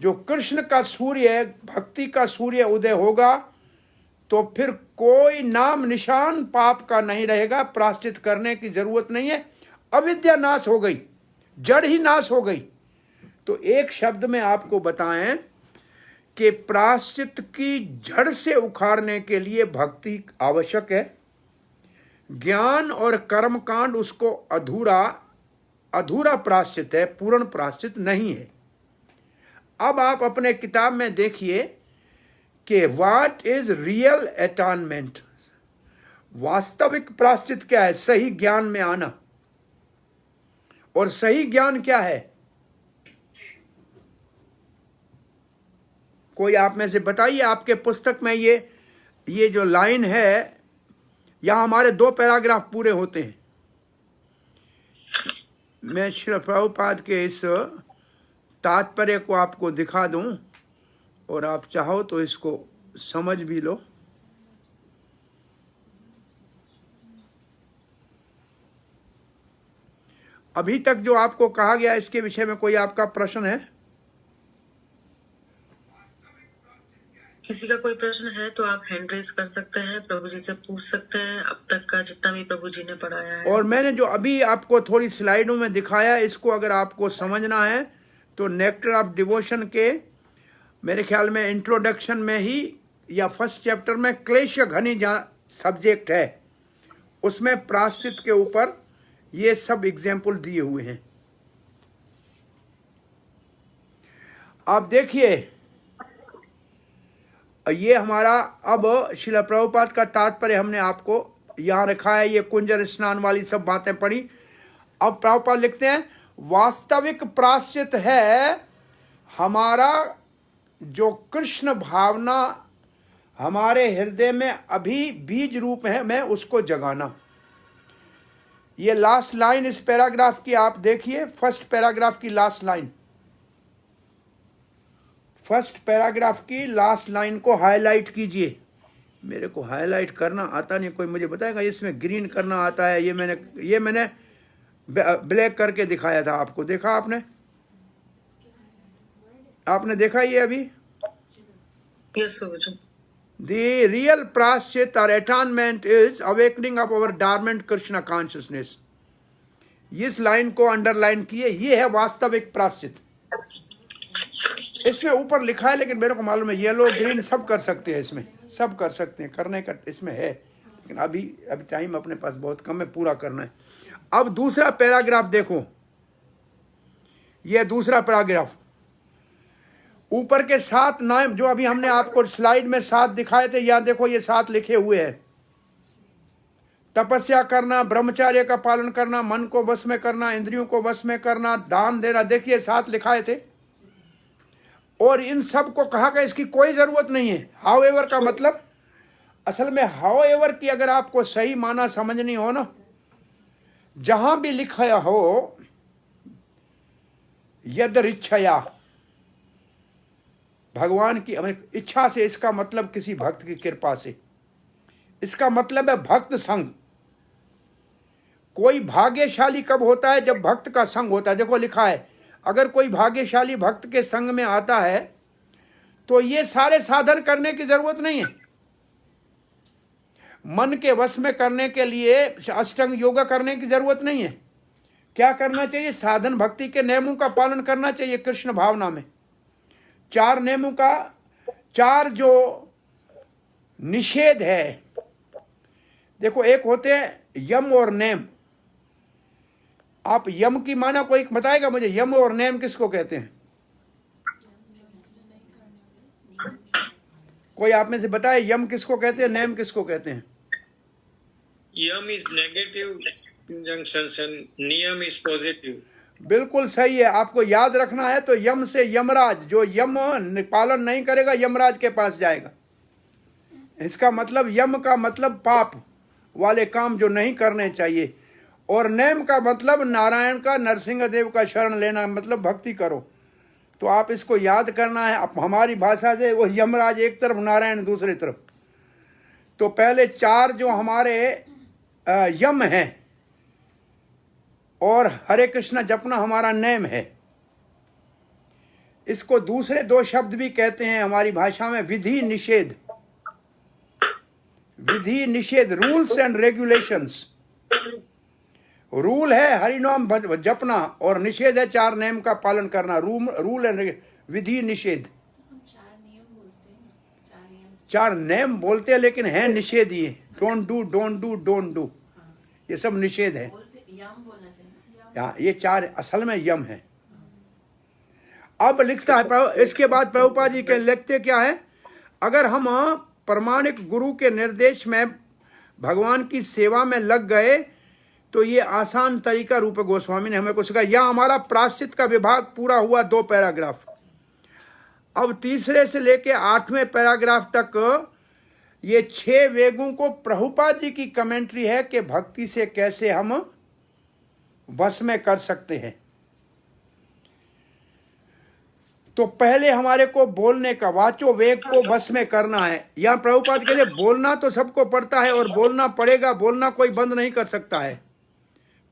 जो कृष्ण का सूर्य, भक्ति का सूर्य उदय होगा तो फिर कोई नाम निशान पाप का नहीं रहेगा, प्रायश्चित करने की जरूरत नहीं है। अविद्या नाश हो गई, जड़ ही नाश हो गई। तो एक शब्द में आपको बताएं कि प्रायश्चित की जड़ से उखाड़ने के लिए भक्ति आवश्यक है। ज्ञान और कर्मकांड उसको अधूरा प्रायश्चित है, पूर्ण प्रायश्चित नहीं है। अब आप अपने किताब में देखिए कि व्हाट इज रियल अटॉनमेंट, वास्तविक प्रायश्चित क्या है। सही ज्ञान में आना। और सही ज्ञान क्या है, कोई आप में से बताइए। आपके पुस्तक में ये जो लाइन है, यहां हमारे 2 पैराग्राफ पूरे होते हैं। मैं श्री प्रभुपाद के इस तात्पर्य को आपको दिखा दूं और आप चाहो तो इसको समझ भी लो। अभी तक जो आपको कहा गया इसके विषय में कोई आपका प्रश्न है? किसी का कोई प्रश्न है तो आप हैंड रेज कर सकते हैं, प्रभु जी से पूछ सकते हैं, अब तक का जितना भी प्रभु जी ने पढ़ाया है। और मैंने जो अभी आपको थोड़ी स्लाइडों में दिखाया, इसको अगर आपको समझना है तो नेक्टर ऑफ डिवोशन के मेरे ख्याल में इंट्रोडक्शन में ही या फर्स्ट चैप्टर में क्लेश घनी जहाँ सब्जेक्ट है, उसमें प्रायश्चित के ऊपर ये सब एग्जाम्पल दिए हुए हैं। आप देखिए, ये हमारा अब श्रील प्रभुपाद का तात्पर्य हमने आपको यहाँ रखा है। ये कुंजर स्नान वाली सब बातें पढ़ी। अब प्रभुपाद लिखते हैं, वास्तविक प्रायश्चित है हमारा जो कृष्ण भावना हमारे हृदय में अभी बीज रूप है, मैं उसको जगाना। ये लास्ट लाइन इस पैराग्राफ की आप देखिए, फर्स्ट पैराग्राफ की लास्ट लाइन, फर्स्ट पैराग्राफ की लास्ट लाइन को हाईलाइट कीजिए। मेरे को हाईलाइट करना आता नहीं, कोई मुझे बताएगा? इसमें ग्रीन करना आता है। ये मैंने ब्लैक करके दिखाया था आपको, देखा आपने देखा ये अभी? Yes Prabhu ji. The real प्रायश्चित or atonement is awakening of our dormant Krishna consciousness. इस लाइन को अंडरलाइन किए, ये है वास्तविक प्रायश्चित। इसमें ऊपर लिखा है लेकिन मेरे को मालूम है येलो ग्रीन सब कर सकते हैं, इसमें सब कर सकते हैं, करने का इसमें है, लेकिन अभी टाइम अपने पास बहुत कम है, पूरा करना है। अब दूसरा पैराग्राफ देखो, ये दूसरा पैराग्राफ, ऊपर के 7 नाम जो अभी हमने आपको स्लाइड में 7 दिखाए थे, यहाँ देखो ये 7 लिखे हुए हैं। तपस्या करना, ब्रह्मचर्य का पालन करना, मन को वश में करना, इंद्रियों को वश में करना, दान देना, देखिए 7 लिखाए थे। और इन सब को कहा कि इसकी कोई जरूरत नहीं है। हाउ एवर का मतलब, असल में हाउ एवर की अगर आपको सही माना समझनी हो ना, जहां भी लिखा हो यद इच्छया, भगवान की इच्छा से, इसका मतलब किसी भक्त की कृपा से, इसका मतलब है भक्त संग। कोई भाग्यशाली कब होता है? जब भक्त का संग होता है। देखो लिखा है, अगर कोई भाग्यशाली भक्त के संग में आता है तो ये सारे साधन करने की जरूरत नहीं है। मन के वश में करने के लिए अष्टांग योगा करने की जरूरत नहीं है। क्या करना चाहिए? साधन भक्ति के नियमों का पालन करना चाहिए। कृष्ण भावना में 4 नियमों का, 4 जो निषेध है, देखो एक होते हैं यम और नेम। आप यम की माना कोई बताएगा मुझे? यम और नेम किसको कहते हैं? कोई आप में से बताए यम किसको कहते हैं, नेम किसको कहते हैं? यम इज नेगेटिव इंजंक्शंस एंड नियम इज पॉजिटिव। बिल्कुल सही है। आपको याद रखना है तो यम से यमराज, जो यम पालन नहीं करेगा यमराज के पास जाएगा। इसका मतलब यम का मतलब पाप वाले काम जो नहीं करने चाहिए, और नेम का मतलब नारायण का, नरसिंह देव का शरण लेना, मतलब भक्ति करो। तो आप इसको याद करना है। अब हमारी भाषा से वो यमराज एक तरफ, नारायण दूसरी तरफ। तो पहले 4 जो हमारे यम हैं, और हरे कृष्ण जपना हमारा नेम है। इसको दूसरे 2 शब्द भी कहते हैं हमारी भाषा में, विधि निषेध। विधि निषेध, रूल्स एंड रेगुलेशंस। रूल है हरिनाम जपना, और निषेध है 4 नियम का पालन करना। रूल एंड विधि निषेध। 4 नियम बोलते हैं लेकिन है निषेध ये। Don't do, don't do, don't do, ये सब निषेध है। ये 4 असल में यम है। अब लिखता है इसके बाद प्रभुपाद जी के लिखते क्या है, अगर हम प्रमाणिक गुरु के निर्देश में भगवान की सेवा में लग गए तो ये आसान तरीका रूप गोस्वामी ने हमें कुछ कहा। यह हमारा प्रायश्चित का विभाग पूरा हुआ 2 पैराग्राफ। अब तीसरे से लेके 8वें पैराग्राफ तक ये 6 वेगों को प्रभुपाद जी की कमेंट्री है कि भक्ति से कैसे हम वश में कर सकते हैं। तो पहले हमारे को बोलने का, वाचो वेग को वश में करना है। यहां प्रभुपाद कहते हैं बोलना तो सबको पड़ता है और बोलना पड़ेगा, बोलना कोई बंद नहीं कर सकता है।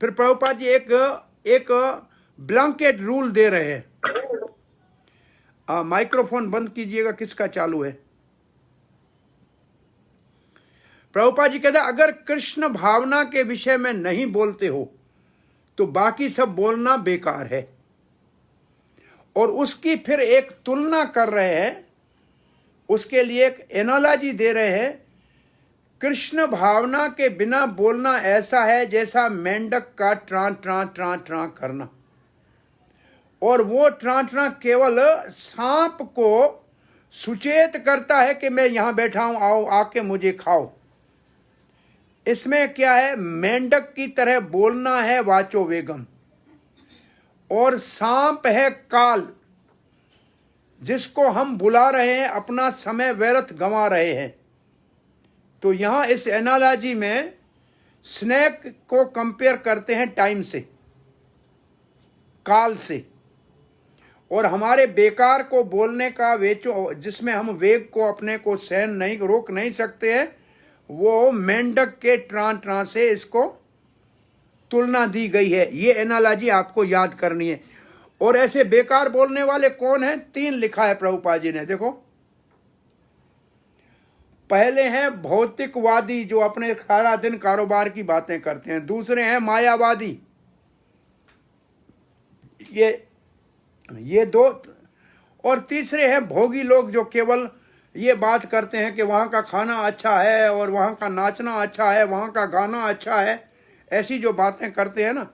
फिर प्रभुपाद जी एक ब्लैंकेट रूल दे रहे हैं। माइक्रोफोन बंद कीजिएगा, किसका चालू है? प्रभुपाद जी कहते हैं अगर कृष्ण भावना के विषय में नहीं बोलते हो तो बाकी सब बोलना बेकार है। और उसकी फिर एक तुलना कर रहे हैं, उसके लिए एक एनालॉजी दे रहे हैं। कृष्ण भावना के बिना बोलना ऐसा है जैसा मेंढक का ट्रां ट्रां ट्रां ट्रां करना, और वो ट्रां ट्रां केवल सांप को सुचेत करता है कि मैं यहां बैठा हूं, आओ आके मुझे खाओ। इसमें क्या है, मेंढक की तरह बोलना है वाचो वेगम, और सांप है काल, जिसको हम बुला रहे हैं, अपना समय व्यर्थ गंवा रहे हैं। तो यहां इस एनालॉजी में स्नेक को कंपेयर करते हैं टाइम से, काल से, और हमारे बेकार को बोलने का वेचो, जिसमें हम वेग को अपने को सहन नहीं, रोक नहीं सकते हैं, वो मेंढक के ट्रां ट्रां से इसको तुलना दी गई है। ये एनालॉजी आपको याद करनी है। और ऐसे बेकार बोलने वाले कौन हैं? 3 लिखा है प्रभुपाद जी ने, देखो। पहले हैं भौतिकवादी जो अपने सारा दिन कारोबार की बातें करते हैं, दूसरे हैं मायावादी। ये दो, और तीसरे हैं भोगी लोग जो केवल ये बात करते हैं कि वहाँ का खाना अच्छा है और वहाँ का नाचना अच्छा है, वहाँ का गाना अच्छा है। ऐसी जो बातें करते हैं ना,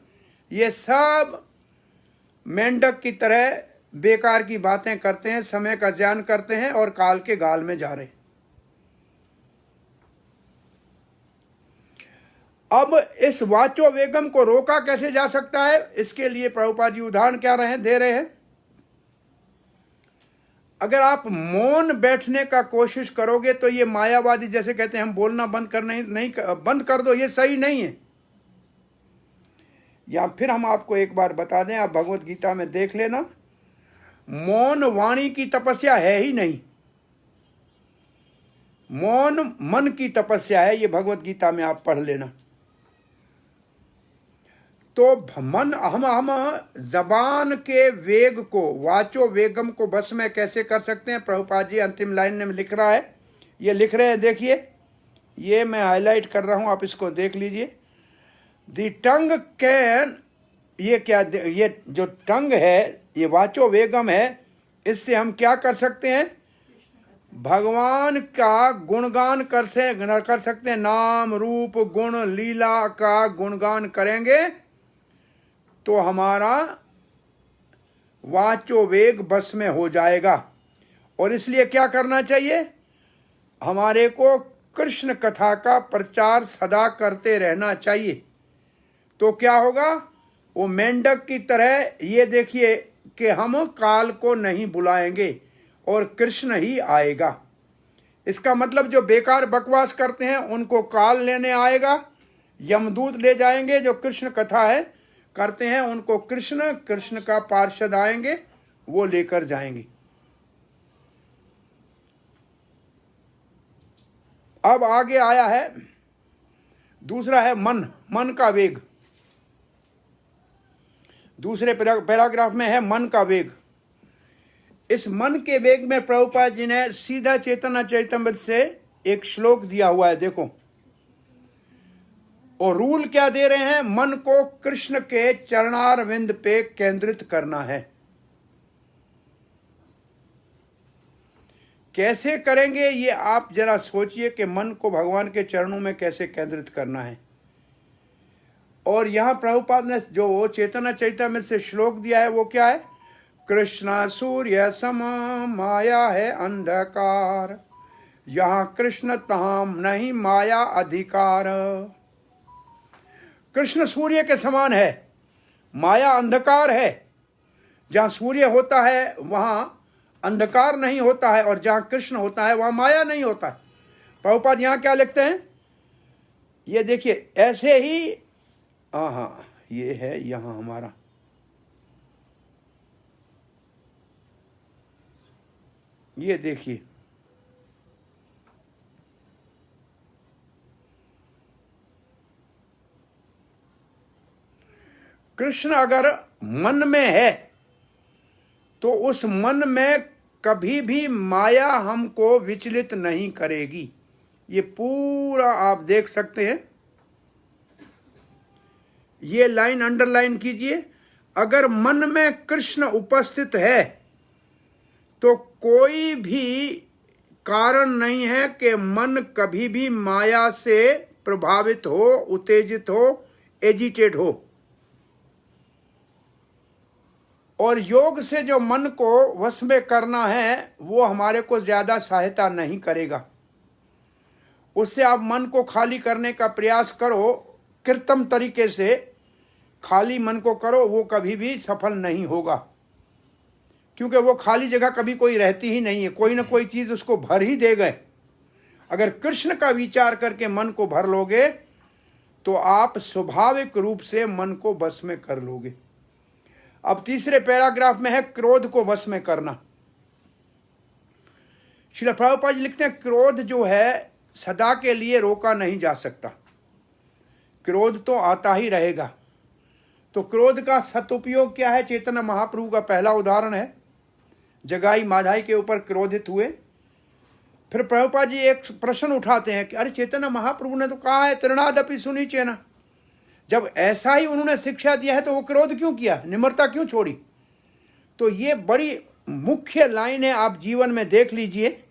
ये सब मेंढक की तरह बेकार की बातें करते हैं, समय का ज़ियान करते हैं और काल के गाल में जा रहे हैं। अब इस वाचो वेगम को रोका कैसे जा सकता है, इसके लिए प्रभुपाद जी उदाहरण क्या दे रहे हैं। अगर आप मौन बैठने का कोशिश करोगे तो ये मायावादी जैसे कहते हैं हम बोलना बंद बंद कर दो, ये सही नहीं है। या फिर हम आपको एक बार बता दें, आप भगवत गीता में देख लेना, मौन वाणी की तपस्या है ही नहीं, मौन मन की तपस्या है। ये भगवत गीता में आप पढ़ लेना। तो मन हम जबान के वेग को, वाचो वेगम को बस में कैसे कर सकते हैं। प्रभुपाद जी अंतिम लाइन में लिख रहा है, ये लिख रहे हैं, देखिए, ये मैं हाईलाइट कर रहा हूं, आप इसको देख लीजिए। द टंग कैन, ये क्या, ये जो टंग है, ये वाचो वेगम है, इससे हम क्या कर सकते हैं, भगवान का गुणगान कर सकते हैं। नाम रूप गुण लीला का गुणगान करेंगे तो हमारा वाचो वेग बस में हो जाएगा। और इसलिए क्या करना चाहिए, हमारे को कृष्ण कथा का प्रचार सदा करते रहना चाहिए। तो क्या होगा, वो मेंढक की तरह, ये देखिए कि हम काल को नहीं बुलाएंगे और कृष्ण ही आएगा। इसका मतलब जो बेकार बकवास करते हैं उनको काल लेने आएगा, यमदूत ले जाएंगे। जो कृष्ण कथा है करते हैं उनको कृष्ण का पार्षद आएंगे, वो लेकर जाएंगे। अब आगे आया है दूसरा है मन का वेग। दूसरे पैराग्राफ में है मन का वेग। इस मन के वेग में प्रभुपाद जी ने सीधा चैतन्य चरितमृत से एक श्लोक दिया हुआ है, देखो। और रूल क्या दे रहे हैं, मन को कृष्ण के चरणारविंद पे केंद्रित करना है। कैसे करेंगे ये आप जरा सोचिए कि मन को भगवान के चरणों में कैसे केंद्रित करना है। और यहां प्रभुपाद ने जो वो चैतन्य चरितमृत से श्लोक दिया है वो क्या है, कृष्ण सूर्य सम माया है अंधकार, यहां कृष्ण तहाम नहीं माया अधिकार। कृष्ण सूर्य के समान है, माया अंधकार है। जहां सूर्य होता है वहां अंधकार नहीं होता है, और जहां कृष्ण होता है वहां माया नहीं होता है। प्रभुपाद यहां क्या लिखते हैं, ये देखिए, ऐसे ही हाँ ये है यहां हमारा, ये देखिए, कृष्ण अगर मन में है तो उस मन में कभी भी माया हमको विचलित नहीं करेगी। ये पूरा आप देख सकते हैं, ये लाइन अंडरलाइन कीजिए। अगर मन में कृष्ण उपस्थित है तो कोई भी कारण नहीं है कि मन कभी भी माया से प्रभावित हो, उत्तेजित हो, एजिटेट हो। और योग से जो मन को वश में करना है वो हमारे को ज्यादा सहायता नहीं करेगा। उससे आप मन को खाली करने का प्रयास करो, कृत्रिम तरीके से खाली मन को करो, वो कभी भी सफल नहीं होगा, क्योंकि वो खाली जगह कभी कोई रहती ही नहीं है, कोई ना कोई चीज उसको भर ही दे गए। अगर कृष्ण का विचार करके मन को भर लोगे तो आप स्वाभाविक रूप से मन को बस में कर लोगे। अब तीसरे पैराग्राफ में है क्रोध को वश में करना। श्रील प्रभुपाद जी लिखते हैं, क्रोध जो है सदा के लिए रोका नहीं जा सकता, क्रोध तो आता ही रहेगा। तो क्रोध का सदुपयोग क्या है, चैतन्य महाप्रभु का पहला उदाहरण है, जगाई माधाई के ऊपर क्रोधित हुए, फिर प्रभुपाद जी एक प्रश्न उठाते हैं कि अरे चैतन्य महाप्रभु ने तो कहा है तृणादपि सुनिचेना, जब ऐसा ही उन्होंने शिक्षा दिया है तो वो क्रोध क्यों किया, निम्रता क्यों छोड़ी। तो ये बड़ी मुख्य लाइन है, आप जीवन में देख लीजिए।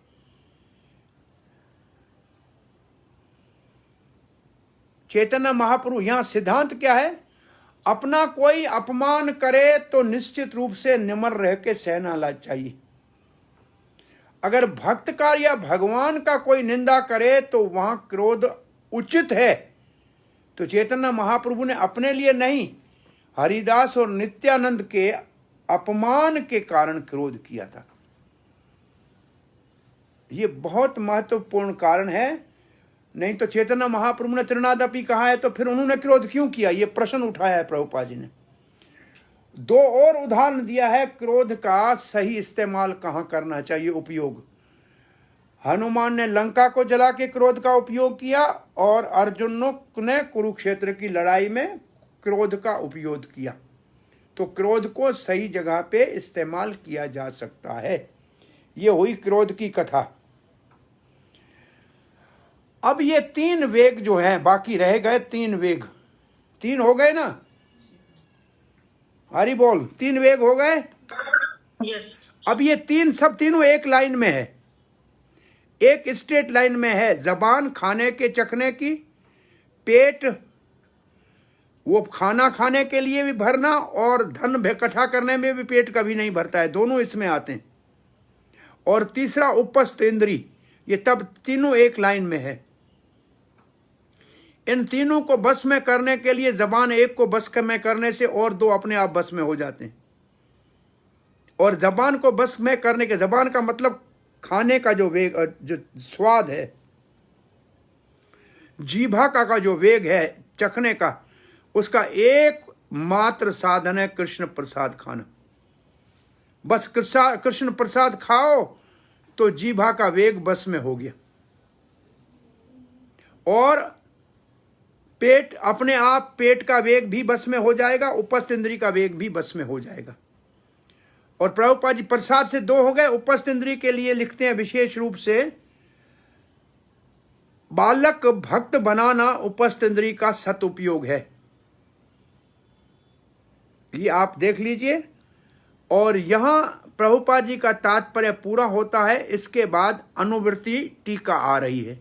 चैतन्य महाप्रभु यहां सिद्धांत क्या है, अपना कोई अपमान करे तो निश्चित रूप से निम्र रह के सहना चाहिए। अगर भक्त का या भगवान का कोई निंदा करे तो वहां क्रोध उचित है। तो चैतन्य महाप्रभु ने अपने लिए नहीं, हरिदास और नित्यानंद के अपमान के कारण क्रोध किया था। यह बहुत महत्वपूर्ण कारण है। नहीं तो चैतन्य महाप्रभु ने तृणादपि कहा है तो फिर उन्होंने क्रोध क्यों किया, यह प्रश्न उठाया है प्रभुपाद जी ने। दो और उदाहरण दिया है क्रोध का सही इस्तेमाल कहां करना चाहिए, उपयोग। हनुमान ने लंका को जला के क्रोध का उपयोग किया और अर्जुन ने कुरुक्षेत्र की लड़ाई में क्रोध का उपयोग किया। तो क्रोध को सही जगह पे इस्तेमाल किया जा सकता है। ये हुई क्रोध की कथा। अब ये 3 वेग जो है, बाकी रह गए 3 वेग। 3 हो गए ना, हरि बोल, 3 वेग हो गए। यस। अब ये सब तीनों एक लाइन में है, एक स्ट्रेट लाइन में है। जबान खाने के चखने की, पेट वो खाना खाने के लिए भी भरना, और धन इकट्ठा करने में भी पेट कभी नहीं भरता है, दोनों इसमें आते हैं। और तीसरा उपस्थ इंद्री, ये तब तीनों एक लाइन में है। इन तीनों को बस में करने के लिए जबान एक को बस में करने से और 2 अपने आप बस में हो जाते हैं। और जबान को बस में करने के, जबान का मतलब खाने का जो वेग, जो स्वाद है, जीभा का जो वेग है चखने का, उसका एक मात्र साधन है कृष्ण प्रसाद खाना। बस कृष्ण प्रसाद खाओ तो जीभा का वेग बस में हो गया, और पेट अपने आप, पेट का वेग भी बस में हो जाएगा, उपस्थ इंद्री का वेग भी बस में हो जाएगा। और प्रभुपाद जी प्रसाद से 2 हो गए। उपस्थ इंद्री के लिए लिखते हैं विशेष रूप से, बालक भक्त बनाना उपस्थ इंद्री का सदुपयोग है। ये आप देख लीजिए। और यहां प्रभुपाद जी का तात्पर्य पूरा होता है। इसके बाद अनुवृत्ति टीका आ रही है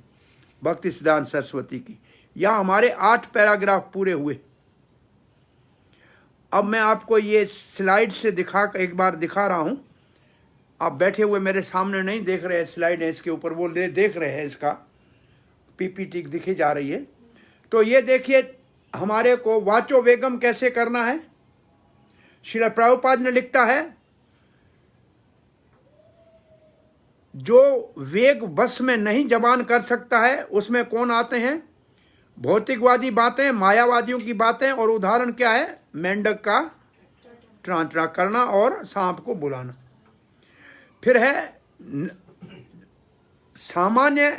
भक्ति सिद्धांत सरस्वती की। यहां हमारे 8 पैराग्राफ पूरे हुए। अब मैं आपको ये स्लाइड से एक बार दिखा रहा हूं। आप बैठे हुए मेरे सामने नहीं देख रहे हैं, स्लाइड है इसके ऊपर, वो देख रहे हैं, इसका पीपीटी दिखी जा रही है। तो ये देखिए हमारे को वाचो वेगम कैसे करना है। श्रील प्रभुपाद ने लिखता है, जो वेग बस में नहीं जबान कर सकता है उसमें कौन आते हैं, भौतिकवादी बातें, मायावादियों की बातें। और उदाहरण क्या है, मेंढक का ट्रांट्रा करना और सांप को बुलाना। फिर है सामान्य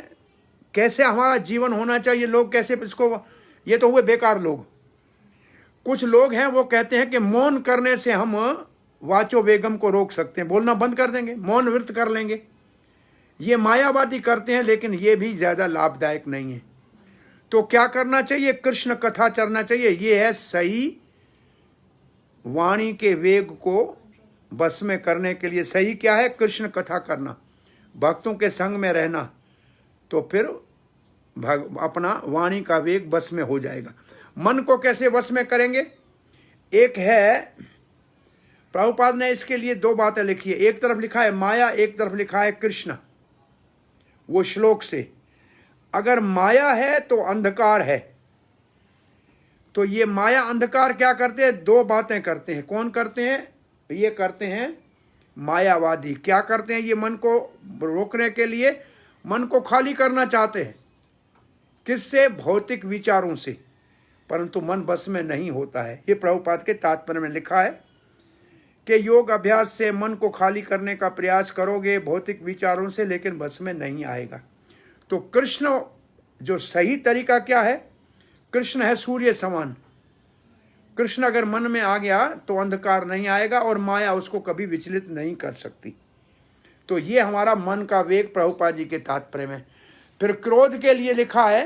कैसे हमारा जीवन होना चाहिए, लोग कैसे इसको, ये तो हुए बेकार लोग। कुछ लोग हैं वो कहते हैं कि मौन करने से हम वाचो वेगम को रोक सकते हैं, बोलना बंद कर देंगे, मौन व्रत कर लेंगे। ये मायावादी करते हैं, लेकिन ये भी ज्यादा लाभदायक नहीं है। तो क्या करना चाहिए, कृष्ण कथा चरना चाहिए। ये है सही वाणी के वेग को बस में करने के लिए सही क्या है, कृष्ण कथा करना, भक्तों के संग में रहना। तो फिर अपना वाणी का वेग बस में हो जाएगा। मन को कैसे वश में करेंगे, एक है, प्रभुपाद ने इसके लिए 2 बातें लिखी है। एक तरफ लिखा है माया, एक तरफ लिखा है कृष्ण। वो श्लोक से, अगर माया है तो अंधकार है। तो ये माया अंधकार क्या करते हैं, 2 बातें करते हैं। कौन करते हैं, ये करते हैं मायावादी। क्या करते हैं, ये मन को रोकने के लिए मन को खाली करना चाहते हैं। किससे, भौतिक विचारों से। परंतु मन बस में नहीं होता है। ये प्रभुपाद के तात्पर्य में लिखा है कि योग अभ्यास से मन को खाली करने का प्रयास करोगे भौतिक विचारों से, लेकिन बस में नहीं आएगा। तो कृष्ण जो सही तरीका क्या है, कृष्ण है सूर्य समान। कृष्ण अगर मन में आ गया तो अंधकार नहीं आएगा और माया उसको कभी विचलित नहीं कर सकती। तो ये हमारा मन का वेग प्रभुपाद जी के तात्पर्य में। फिर क्रोध के लिए लिखा है,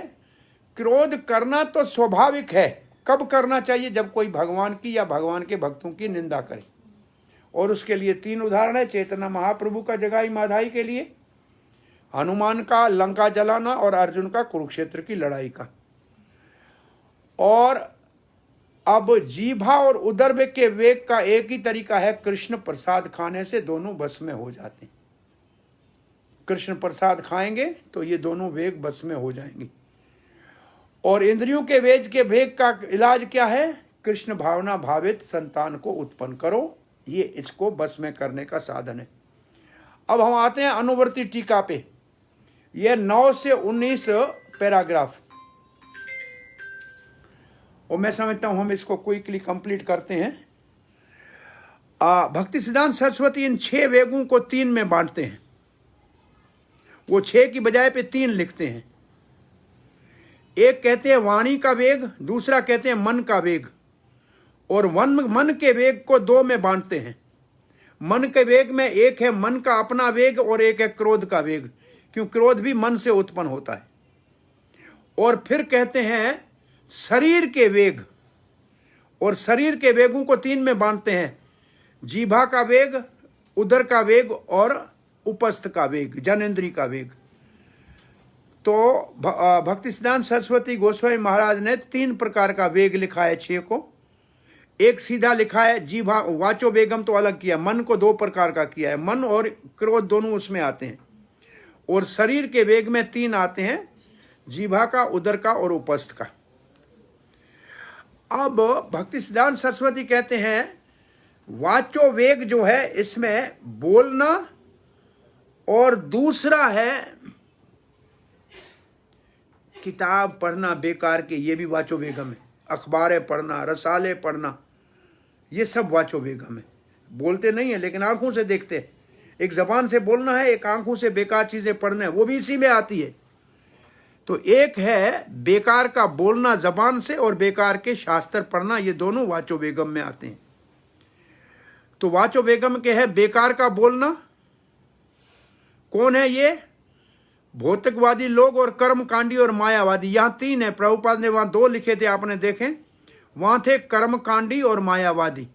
क्रोध करना तो स्वाभाविक है। कब करना चाहिए? जब कोई भगवान की या भगवान के भक्तों की निंदा करे। और उसके लिए 3 उदाहरण है, चैतन्य महाप्रभु का जगाई माधाई के लिए, हनुमान का लंका जलाना और अर्जुन का कुरुक्षेत्र की लड़ाई का। और अब जीभा और उदर के वेग का एक ही तरीका है, कृष्ण प्रसाद खाने से दोनों बस में हो जाते हैं। कृष्ण प्रसाद खाएंगे तो ये दोनों वेग बस में हो जाएंगे। और इंद्रियों के वेग का इलाज क्या है? कृष्ण भावना भावित संतान को उत्पन्न करो, ये इसको बस में करने का साधन है। अब हम आते हैं अनुवर्ती टीका पे। यह 9 से 19 पैराग्राफ, और मैं समझता हूं हम इसको क्विकली कंप्लीट करते हैं। भक्ति सिद्धांत सरस्वती इन 6 वेगों को 3 में बांटते हैं। वो 6 की बजाय पे 3 लिखते हैं। एक कहते हैं वाणी का वेग, दूसरा कहते हैं मन का वेग, और मन के वेग को 2 में बांटते हैं। मन के वेग में एक है मन का अपना वेग और एक है क्रोध का वेग, क्यों क्रोध भी मन से उत्पन्न होता है। और फिर कहते हैं शरीर के वेग, और शरीर के वेगों को 3 में बांटते हैं, जीभा का वेग, उदर का वेग और उपस्थ का वेग, जनेन्द्रीय का वेग। तो भक्ति सिद्धांत सरस्वती गोस्वामी महाराज ने 3 प्रकार का वेग लिखा है 6 को। एक सीधा लिखा है जीभा, वाचो वेगम तो अलग किया, मन को 2 प्रकार का किया है, मन और क्रोध दोनों उसमें आते हैं। और शरीर के वेग में 3 आते हैं, जीभा का, उदर का और उपस्थ का। अब भक्ति सिद्धांत सरस्वती कहते हैं वाचो वेग जो है इसमें बोलना, और दूसरा है किताब पढ़ना बेकार के, ये भी वाचो वेगम है। अखबारें पढ़ना, रसाले पढ़ना, ये सब वाचो वेगम है। बोलते नहीं है लेकिन आंखों से देखते हैं। एक जबान से बोलना है, एक आंखों से बेकार चीजें पढ़ना है, वो भी इसी में आती है। तो एक है बेकार का बोलना जबान से, और बेकार के शास्त्र पढ़ना, ये दोनों वाचो वेगम में आते हैं। तो वाचो वेगम के है बेकार का बोलना। कौन है ये? भौतिकवादी लोग और कर्मकांडी और मायावादी। यहां 3 है, प्रभुपाद ने वहां 2 लिखे थे, आपने देखे, वहां थे कर्मकांडी और मायावादी,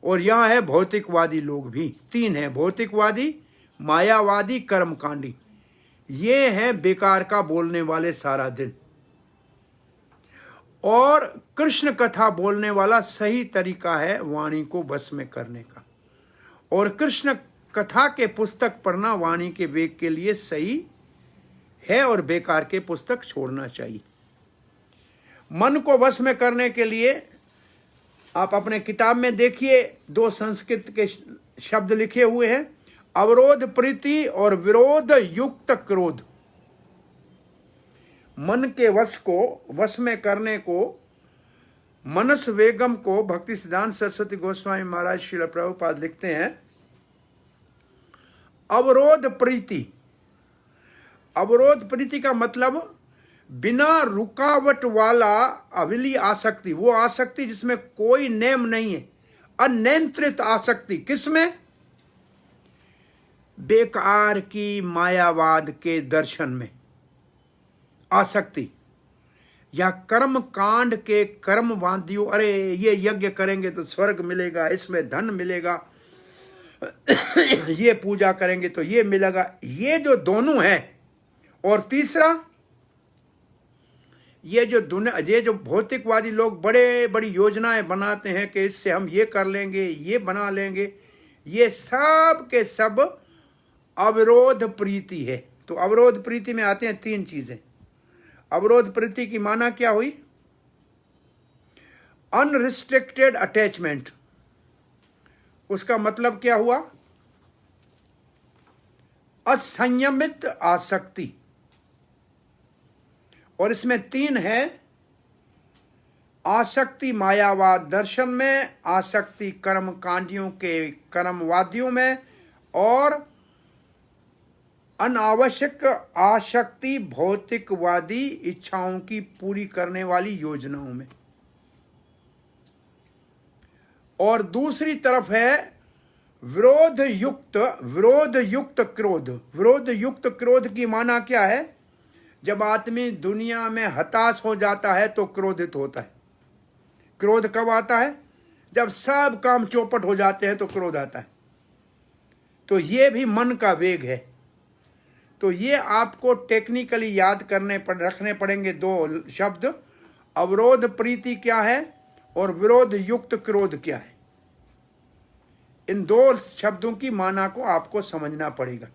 और यहां है भौतिकवादी लोग भी। 3 है, भौतिकवादी, मायावादी, कर्मकांडी। ये हैं बेकार का बोलने वाले सारा दिन। और कृष्ण कथा बोलने वाला सही तरीका है वाणी को बस में करने का। और कृष्ण कथा के पुस्तक पढ़ना वाणी के वेग के लिए सही है, और बेकार के पुस्तक छोड़ना चाहिए। मन को वश में करने के लिए आप अपने किताब में देखिए, 2 संस्कृत के शब्द लिखे हुए हैं, अवरोध प्रीति और विरोध युक्त क्रोध। मन के वश को वश में करने को, मनस वेगम को भक्ति सिद्धांत सरस्वती गोस्वामी महाराज श्रील प्रभुपाद लिखते हैं अवरोध प्रीति। अवरोध प्रीति का मतलब बिना रुकावट वाला अविली आसक्ति, वो आसक्ति जिसमें कोई नेम नहीं है, अनियंत्रित आसक्ति। किसमें? बेकार की मायावाद के दर्शन में आसक्ति, या कर्म कांड के कर्मवादियों, अरे ये यज्ञ करेंगे तो स्वर्ग मिलेगा, इसमें धन मिलेगा, ये पूजा करेंगे तो ये मिलेगा, ये जो दोनों हैं। और तीसरा, ये जो भौतिकवादी लोग बड़े बड़ी योजनाएं बनाते हैं कि इससे हम ये कर लेंगे, ये बना लेंगे, ये सब के सब अवरोध प्रीति है। तो अवरोध प्रीति में आते हैं 3 चीजें। अवरोध प्रीति की माना क्या हुई? Unrestricted attachment. उसका मतलब क्या हुआ? असंयमित आसक्ति। और इसमें 3 है, आसक्ति मायावाद दर्शन में, आसक्ति कर्म कांडियों के कर्मवादियों में, और अनावश्यक आसक्ति भौतिकवादी इच्छाओं की पूरी करने वाली योजनाओं में। और दूसरी तरफ है विरोध युक्त क्रोध। विरोध युक्त क्रोध की माना क्या है? जब आदमी दुनिया में हताश हो जाता है तो क्रोधित होता है। क्रोध कब आता है? जब सब काम चौपट हो जाते हैं तो क्रोध आता है। तो ये भी मन का वेग है। तो ये आपको टेक्निकली याद रखने पड़ेंगे दो शब्द, अवरोध प्रीति क्या है और विरोध युक्त क्रोध क्या है। इन दो शब्दों की माना को आपको समझना पड़ेगा।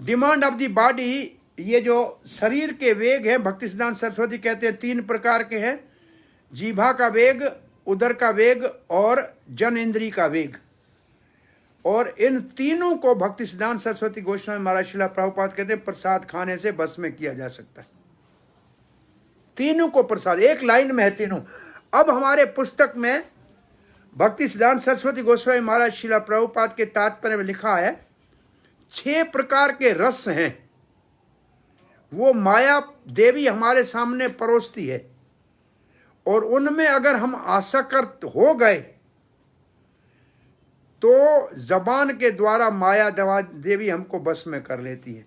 डिमांड ऑफ द बॉडी, ये जो शरीर के वेग है, भक्ति सिद्धांत सरस्वती कहते हैं 3 प्रकार के हैं, जीभा का वेग, उदर का वेग और जन इंद्री का वेग। और इन तीनों को भक्ति सिद्धांत सरस्वती गोस्वामी महाराज श्रील प्रभुपाद कहते हैं प्रसाद खाने से बस में किया जा सकता है। तीनों को प्रसाद, एक लाइन में है तीनों। अब हमारे पुस्तक में भक्ति सिद्धांत सरस्वती गोस्वामी महाराज श्रील प्रभुपाद के तात्पर्य में लिखा है 6 प्रकार के रस हैं, वो माया देवी हमारे सामने परोसती है, और उनमें अगर हम आसक्त हो गए तो जबान के द्वारा माया देवी हमको बस में कर लेती है।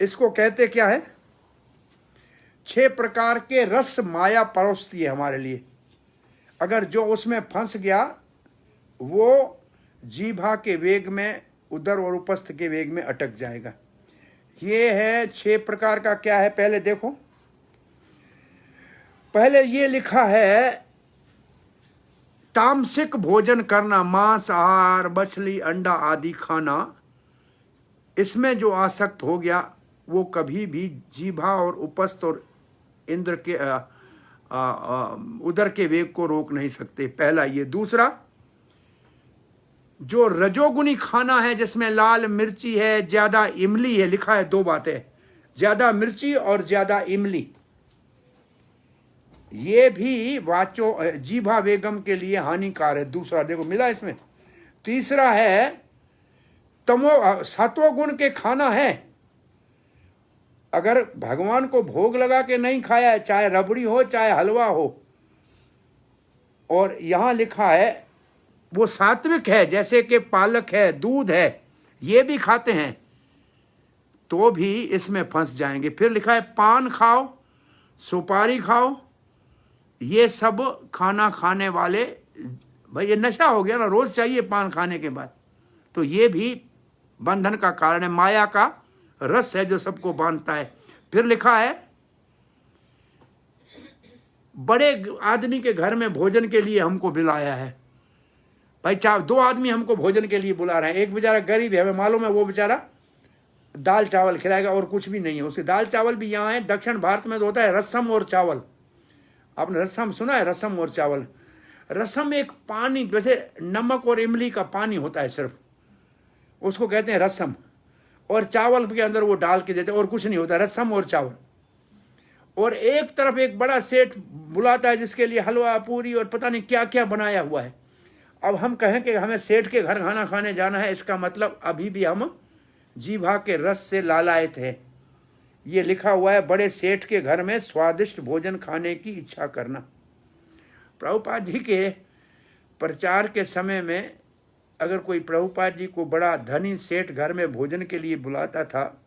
इसको कहते क्या है? 6 प्रकार के रस माया परोसती है हमारे लिए। अगर जो उसमें फंस गया वो जीभा के वेग में, उदर और उपस्थ के वेग में अटक जाएगा। ये है 6 प्रकार का। क्या है पहले देखो। पहले ये लिखा है तामसिक भोजन करना, मांस आहार, मछली, अंडा आदि खाना। इसमें जो आसक्त हो गया वो कभी भी जीभा और उपस्थ और इंद्र के उदर के वेग को रोक नहीं सकते। पहला ये। दूसरा, जो रजोगुनी खाना है जिसमें लाल मिर्ची है, ज्यादा इमली है, लिखा है 2 बातें, ज्यादा मिर्ची और ज्यादा इमली, ये भी जीभा वेगम के लिए हानिकार है। दूसरा देखो मिला इसमें। तीसरा है सत्वगुण के खाना है, अगर भगवान को भोग लगा के नहीं खाया है, चाहे रबड़ी हो चाहे हलवा हो, और यहां लिखा है वो सात्विक है, जैसे कि पालक है, दूध है, ये भी खाते हैं, तो भी इसमें फंस जाएंगे। फिर लिखा है पान खाओ, सुपारी खाओ, ये सब खाना खाने वाले, भाई ये नशा हो गया ना, रोज चाहिए पान खाने के बाद, तो ये भी बंधन का कारण है। माया का रस है जो सबको बांधता है। फिर लिखा है बड़े आदमी के घर में भोजन के लिए हमको बुलाया है। भाई 2 आदमी हमको भोजन के लिए बुला रहे हैं, एक बेचारा गरीब है, हमें मालूम है वो बेचारा दाल चावल खिलाएगा और कुछ भी नहीं है उसके। दाल चावल भी यहाँ है, दक्षिण भारत में तो होता है रसम और चावल। आपने रसम सुना है? रसम और चावल। रसम एक पानी, वैसे नमक और इमली का पानी होता है सिर्फ, उसको कहते हैं रसम, और चावल के अंदर वो डाल के देते हैं और कुछ नहीं होता, रसम और चावल। और एक तरफ एक बड़ा सेठ बुलाता है जिसके लिए हलवा पूरी और पता नहीं क्या क्या बनाया हुआ है। अब हम कहें कि हमें सेठ के घर खाना खाने जाना है, इसका मतलब अभी भी हम जीभा के रस से लालायित हैं। ये लिखा हुआ है बड़े सेठ के घर में स्वादिष्ट भोजन खाने की इच्छा करना। प्रभुपाद जी के प्रचार के समय में अगर कोई प्रभुपाद जी को बड़ा धनी सेठ घर में भोजन के लिए बुलाता था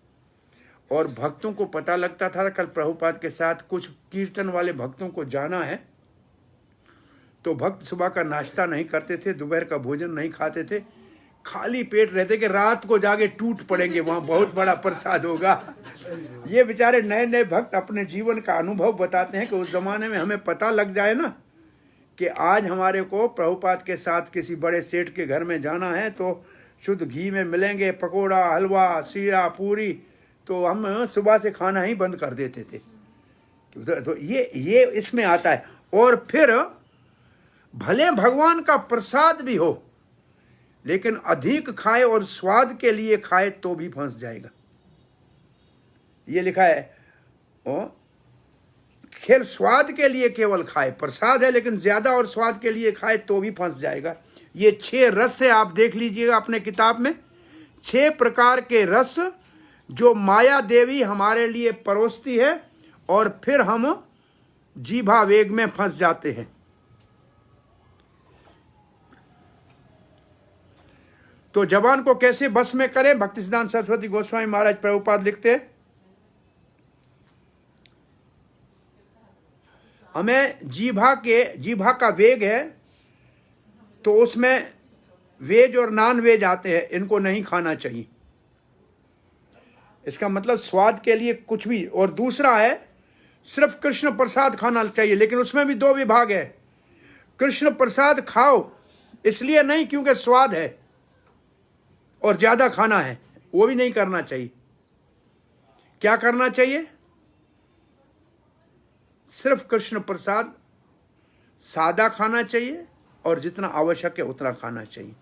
और भक्तों को पता लगता था कल प्रभुपाद के साथ कुछ कीर्तन वाले भक्तों को जाना है, तो भक्त सुबह का नाश्ता नहीं करते थे, दोपहर का भोजन नहीं खाते थे, खाली पेट रहते कि रात को जाके टूट पड़ेंगे, वहां बहुत बड़ा प्रसाद होगा। ये बेचारे नए नए भक्त अपने जीवन का अनुभव बताते हैं कि उस जमाने में हमें पता लग जाए ना कि आज हमारे को प्रभुपाद के साथ किसी बड़े सेठ के घर में जाना है तो शुद्ध घी में मिलेंगे पकोड़ा, हलवा, सीरा, पूरी, तो हम सुबह से खाना ही बंद कर देते थे। तो ये इसमें आता है। और फिर भले भगवान का प्रसाद भी हो, लेकिन अधिक खाए और स्वाद के लिए खाए तो भी फंस जाएगा। ये लिखा है खेल स्वाद के लिए केवल खाए, प्रसाद है लेकिन ज्यादा और स्वाद के लिए खाए तो भी फंस जाएगा। ये 6 रस है, आप देख लीजिएगा अपने किताब में, 6 प्रकार के रस जो माया देवी हमारे लिए परोसती है और फिर हम जीभा वेग में फंस जाते हैं। तो जबान को कैसे बस में करें? भक्तिसिद्धांत सरस्वती गोस्वामी महाराज प्रभुपाद लिखते हैं, हमें जीभा का वेग है, तो उसमें वेज और नॉन वेज आते हैं, इनको नहीं खाना चाहिए। इसका मतलब स्वाद के लिए कुछ भी। और दूसरा है सिर्फ कृष्ण प्रसाद खाना चाहिए, लेकिन उसमें भी दो विभाग है। कृष्ण प्रसाद खाओ इसलिए नहीं क्योंकि स्वाद है और ज्यादा खाना है, वो भी नहीं करना चाहिए। क्या करना चाहिए? सिर्फ कृष्ण प्रसाद सादा खाना चाहिए और जितना आवश्यक है उतना खाना चाहिए।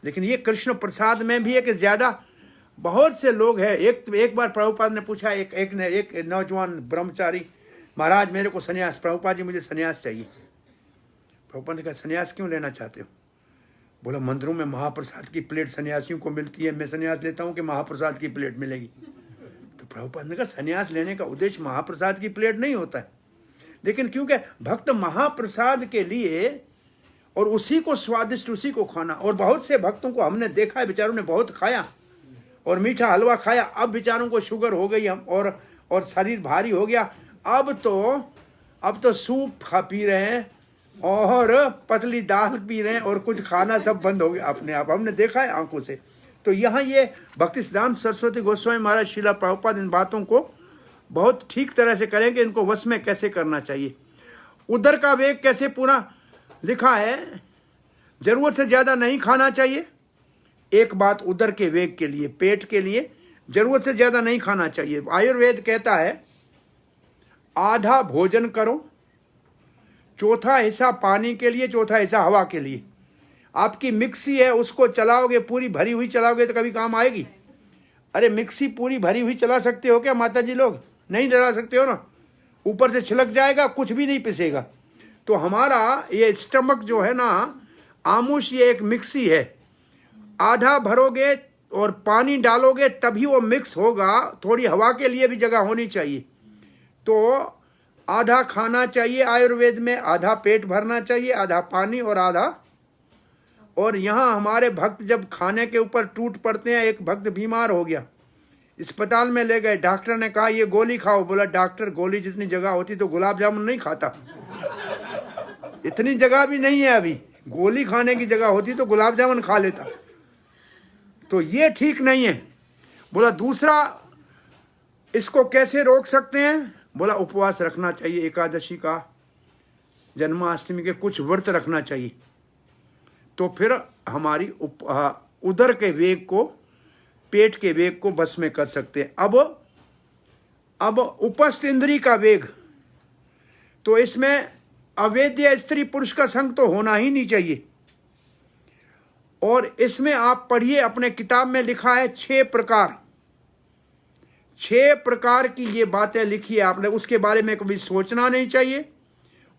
लेकिन ये कृष्ण प्रसाद में भी है कि ज्यादा, बहुत से लोग हैं। एक बार प्रभुपाद ने पूछा, एक नौजवान ब्रह्मचारी, महाराज मेरे को सन्यास, प्रभुपाद जी मुझे सन्यास चाहिए। प्रभुपाद ने कहा सन्यास क्यों लेना चाहते हो? बोला मंदिरों में महाप्रसाद की प्लेट सन्यासियों को मिलती है, मैं सन्यास लेता हूँ कि महाप्रसाद की प्लेट मिलेगी। तो प्रभुपाद ने कहा सन्यास लेने का उद्देश्य महाप्रसाद की प्लेट नहीं होता है, लेकिन क्योंकि भक्त महाप्रसाद के लिए और उसी को स्वादिष्ट, उसी को खाना। और बहुत से भक्तों को हमने देखा है, बेचारों ने बहुत खाया और मीठा हलवा खाया, अब बेचारों को शुगर हो गई और शरीर भारी हो गया। अब तो सूप पी रहे हैं और पतली दाल पी रहे हैं और कुछ खाना सब बंद हो गया अपने आप, हमने देखा है आंखों से। तो यहाँ ये भक्तिसिद्धांत सरस्वती गोस्वामी महाराज श्रीला प्रभुपाद इन बातों को बहुत ठीक तरह से करेंगे, इनको वश में कैसे करना चाहिए। उदर का वेग कैसे पूरा लिखा है, जरूरत से ज्यादा नहीं खाना चाहिए। एक बात उदर के वेग के लिए, पेट के लिए जरूरत से ज्यादा नहीं खाना चाहिए। आयुर्वेद कहता है आधा भोजन करो, चौथा हिस्सा पानी के लिए, चौथा हिस्सा हवा के लिए। आपकी मिक्सी है, उसको चलाओगे, पूरी भरी हुई चलाओगे तो कभी काम आएगी? अरे मिक्सी पूरी भरी हुई चला सकते हो क्या माता जी लोग? नहीं चला सकते हो ना, ऊपर से छिलक जाएगा, कुछ भी नहीं पिसेगा। तो हमारा ये स्टमक जो है ना, आमुष, ये एक मिक्सी है। आधा भरोगे और पानी डालोगे तभी वो मिक्स होगा, थोड़ी हवा के लिए भी जगह होनी चाहिए। तो आधा खाना चाहिए आयुर्वेद में, आधा पेट भरना चाहिए, आधा पानी और आधा। और यहाँ हमारे भक्त जब खाने के ऊपर टूट पड़ते हैं, एक भक्त बीमार हो गया, अस्पताल में ले गए, डॉक्टर ने कहा ये गोली खाओ। बोला डॉक्टर गोली जितनी जगह होती तो गुलाब जामुन नहीं खाता, इतनी जगह भी नहीं है अभी, गोली खाने की जगह होती तो गुलाब जामुन खा लेता। तो ये ठीक नहीं है। बोला दूसरा इसको कैसे रोक सकते हैं? बोला उपवास रखना चाहिए, एकादशी का, जन्माष्टमी के कुछ व्रत रखना चाहिए। तो फिर हमारी उदर के वेग को, पेट के वेग को बस में कर सकते हैं। अब उपस्थ इंद्री का वेग, तो इसमें अवेद्य स्त्री पुरुष का संग तो होना ही नहीं चाहिए। और इसमें आप पढ़िए, अपने किताब में लिखा है 6 प्रकार की ये बातें लिखी है आपने। उसके बारे में कभी सोचना नहीं चाहिए,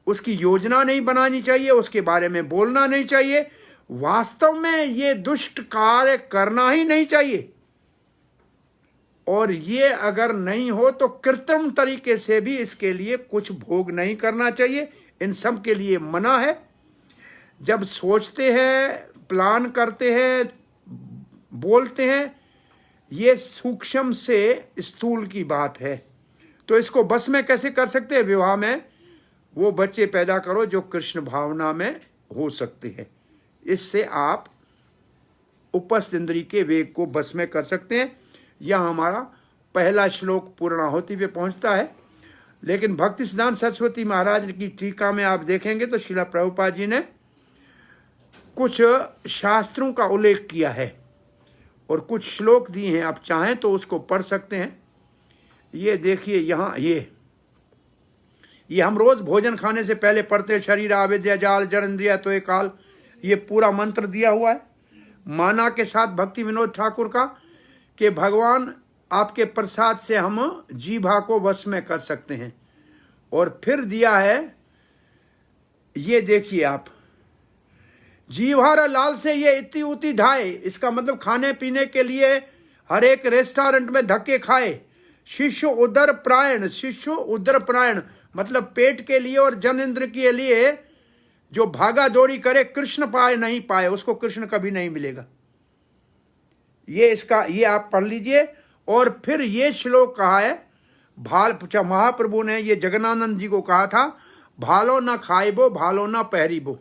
उसकी योजना नहीं बनानी चाहिए, उसके बारे में बोलना नहीं चाहिए। वास्तव में ये दुष्ट कार्य करना ही नहीं चाहिए। और ये अगर नहीं हो तो कृत्रिम तरीके से भी इसके लिए कुछ भोग नहीं करना चाहिए। इन सब के लिए मना है। जब सोचते हैं, प्लान करते हैं, बोलते हैं, ये सूक्ष्म से स्थूल की बात है। तो इसको बस में कैसे कर सकते हैं? विवाह में वो बच्चे पैदा करो जो कृष्ण भावना में हो सकते हैं। इससे आप उपस्थ इंद्री के वेग को बस में कर सकते हैं। यह हमारा पहला श्लोक पूर्णाहुति पे पहुंचता है। लेकिन भक्तिसिद्धांत सरस्वती महाराज की टीका में आप देखेंगे तो श्रीला प्रभुपाद जी ने कुछ शास्त्रों का उल्लेख किया है और कुछ श्लोक दिए हैं। आप चाहें तो उसको पढ़ सकते हैं। ये देखिए यहाँ, ये हम रोज भोजन खाने से पहले पढ़ते हैं। शरीर आविद्या जाल जड़ इंद्रिया तो एक काल, ये पूरा मंत्र दिया हुआ है माना के साथ भक्ति विनोद ठाकुर का, कि भगवान आपके प्रसाद से हम जीभा को वश में कर सकते हैं। और फिर दिया है, ये देखिए आप, जीवार लाल से ये इति उति ढाए। इसका मतलब खाने पीने के लिए हर एक रेस्टोरेंट में धक्के खाए। शिष्य उदर प्रायण मतलब पेट के लिए और जनेंद्र के लिए जो भागा दौड़ी करे, कृष्ण पाए नहीं पाए उसको कृष्ण कभी नहीं मिलेगा। ये इसका ये आप पढ़ लीजिए। और फिर ये श्लोक कहा है महाप्रभु ने ये जगन्नाथ जी को कहा था, भालो ना खाइबो भालो ना पहरीबो।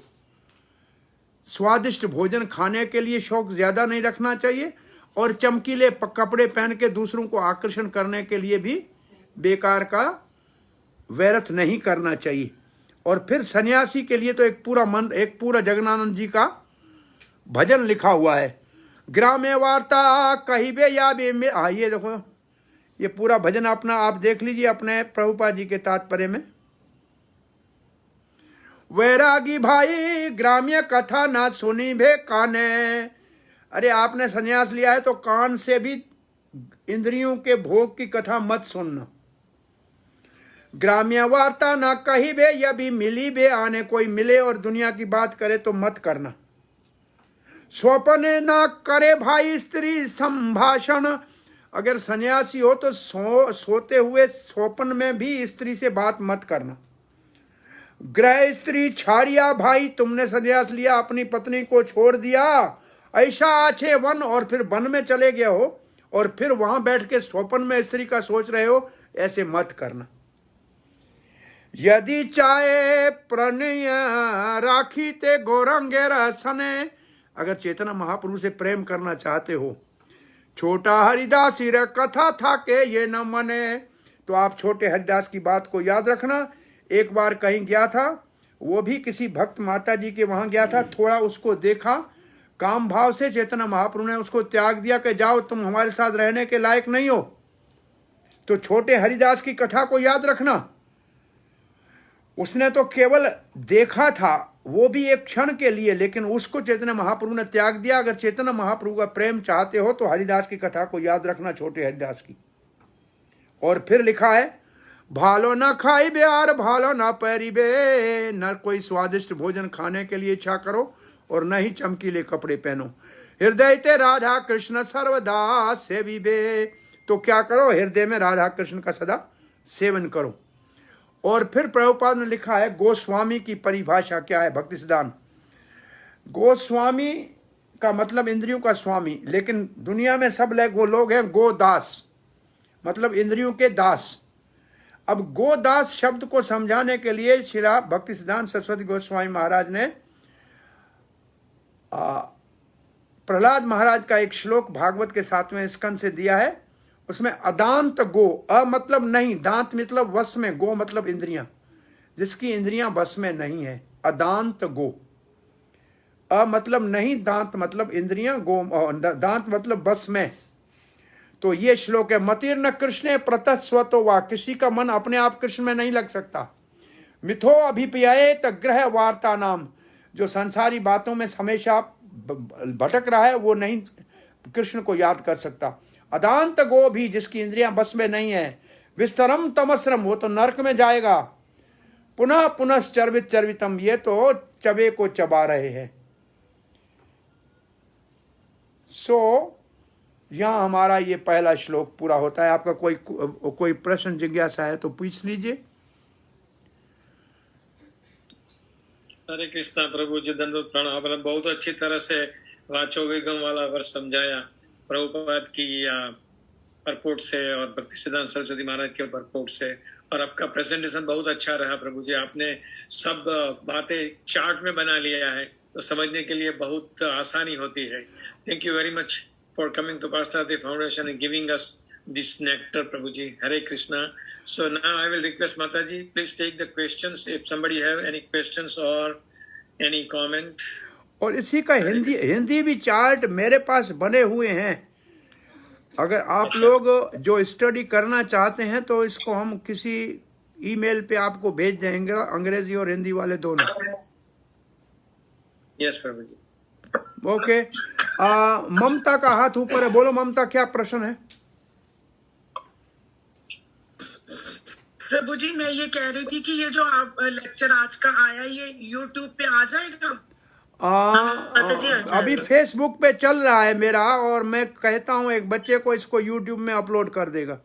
स्वादिष्ट भोजन खाने के लिए शौक ज्यादा नहीं रखना चाहिए, और चमकीले कपड़े पहन के दूसरों को आकर्षण करने के लिए भी बेकार का व्यर्थ नहीं करना चाहिए। और फिर सन्यासी के लिए तो एक पूरा जगन्नाथ जी का भजन लिखा हुआ है। ग्राम्य वार्ता कहिबे या बे में, ये देखो ये पूरा भजन अपना आप देख लीजिए अपने प्रभुपाद जी के तात्पर्य में। वैरागी भाई ग्राम्य कथा ना सुनी भे काने। अरे आपने सन्यास लिया है तो कान से भी इंद्रियों के भोग की कथा मत सुनना। ग्राम्य वार्ता ना कही बे या भी मिली बे आने, कोई मिले और दुनिया की बात करे तो मत करना। स्वप्ने ना करे भाई स्त्री संभाषण। अगर सन्यासी हो तो सोते हुए स्वप्न में भी स्त्री से बात मत करना। ग्रह स्त्री छाड़िया भाई, तुमने सन्यास लिया अपनी पत्नी को छोड़ दिया, ऐसा आछे वन, और फिर वन में चले गए हो और फिर वहां बैठ के स्वप्न में स्त्री का सोच रहे हो, ऐसे मत करना। यदि चाहे प्रणय राखी ते गौरंगे रसने। अगर चेतना महाप्रभु से प्रेम करना चाहते हो, छोटा हरिदास रे कथा था के ये न मने, तो आप छोटे हरिदास की बात को याद रखना। एक बार कहीं गया था, वो भी किसी भक्त माता जी के वहां गया था, थोड़ा उसको देखा, काम भाव से चेतना महाप्रभु ने उसको त्याग दिया कि जाओ तुम हमारे साथ रहने के लायक नहीं हो। तो छोटे हरिदास की कथा को याद रखना। उसने तो केवल देखा था, वो भी एक क्षण के लिए, लेकिन उसको चैतन्य महाप्रभु ने त्याग दिया। अगर चैतन्य महाप्रभु का प्रेम चाहते हो तो हरिदास की कथा को याद रखना, छोटे हरिदास की। और फिर लिखा है, भालो ना खाई बे और भालो ना पैरी बे। न कोई स्वादिष्ट भोजन खाने के लिए इच्छा करो और न ही चमकीले कपड़े पहनो। हृदय ते राधा कृष्ण सर्वदा सेवी बे। तो क्या करो, हृदय में राधा कृष्ण का सदा सेवन करो। और फिर प्रभुपाद ने लिखा है गोस्वामी की परिभाषा क्या है भक्ति सिद्धांत। गोस्वामी का मतलब इंद्रियों का स्वामी, लेकिन दुनिया में सब वो लोग हैं गोदास, मतलब इंद्रियों के दास। अब गोदास शब्द को समझाने के लिए श्रीला भक्ति सिद्धांत सरस्वती गोस्वामी महाराज ने प्रहलाद महाराज का एक श्लोक भागवत के 7वें स्कंद से दिया है। उसमें अदांत गो, अ मतलब नहीं, दांत मतलब वश में, गो मतलब इंद्रियां, जिसकी इंद्रियां वश में नहीं है, अदांत गो। अ मतलब नहीं, दांत मतलब इंद्रियां, गो दांत मतलब वश में। तो ये श्लोक है, मतिर्न कृष्णे प्रतस्वतो वा, किसी का मन अपने आप कृष्ण में नहीं लग सकता। मिथो अभिप्यायेत ग्रह वार्ता नाम, जो संसारी बातों में हमेशा भटक रहा है वो नहीं कृष्ण को याद कर सकता। अदांत गो भी, जिसकी इंद्रियां बस में नहीं है। विस्तरम तमस्रम, वो तो नरक में जाएगा। पुनः पुनः चर्वित चर्वितम, ये तो चबे को चबा रहे हैं। यहां हमारा ये पहला श्लोक पूरा होता है। आपका कोई प्रश्न जिज्ञासा है तो पूछ लीजिए। हरे कृष्णा प्रभु जी, दंडवत प्रणाम। आपने बहुत अच्छी तरह से वाचो वेगम वाला वर्ष समझाया प्रभुपाद की परपोर्ट से और भक्ति सिद्धांत सरस्वती महाराज के परपोर्ट से, और आपका प्रेजेंटेशन बहुत अच्छा रहा प्रभु जी। आपने सब बातें चार्ट में बना लिया है तो समझने के लिए बहुत आसानी होती है। Thank you very much for coming to पास्टारथी foundation and giving us this nectar प्रभु ji. Hare Krishna. So now I will request Mataji, please take the questions if somebody have any questions or any comment. और इसी का हिंदी भी चार्ट मेरे पास बने हुए हैं। अगर आप लोग जो स्टडी करना चाहते हैं तो इसको हम किसी ईमेल पे आपको भेज देंगे, अंग्रेजी और हिंदी वाले दोनों। Yes प्रभु जी। ओके। ममता का हाथ ऊपर है, बोलो ममता, क्या प्रश्न है? प्रभु जी, मैं ये कह रही थी कि ये जो आप लेक्चर आज का आया, ये YouTube पे आ जाएगा? अभी फेसबुक पे चल रहा है मेरा, और मैं कहता हूँ एक बच्चे को इसको YouTube में अपलोड कर देगा।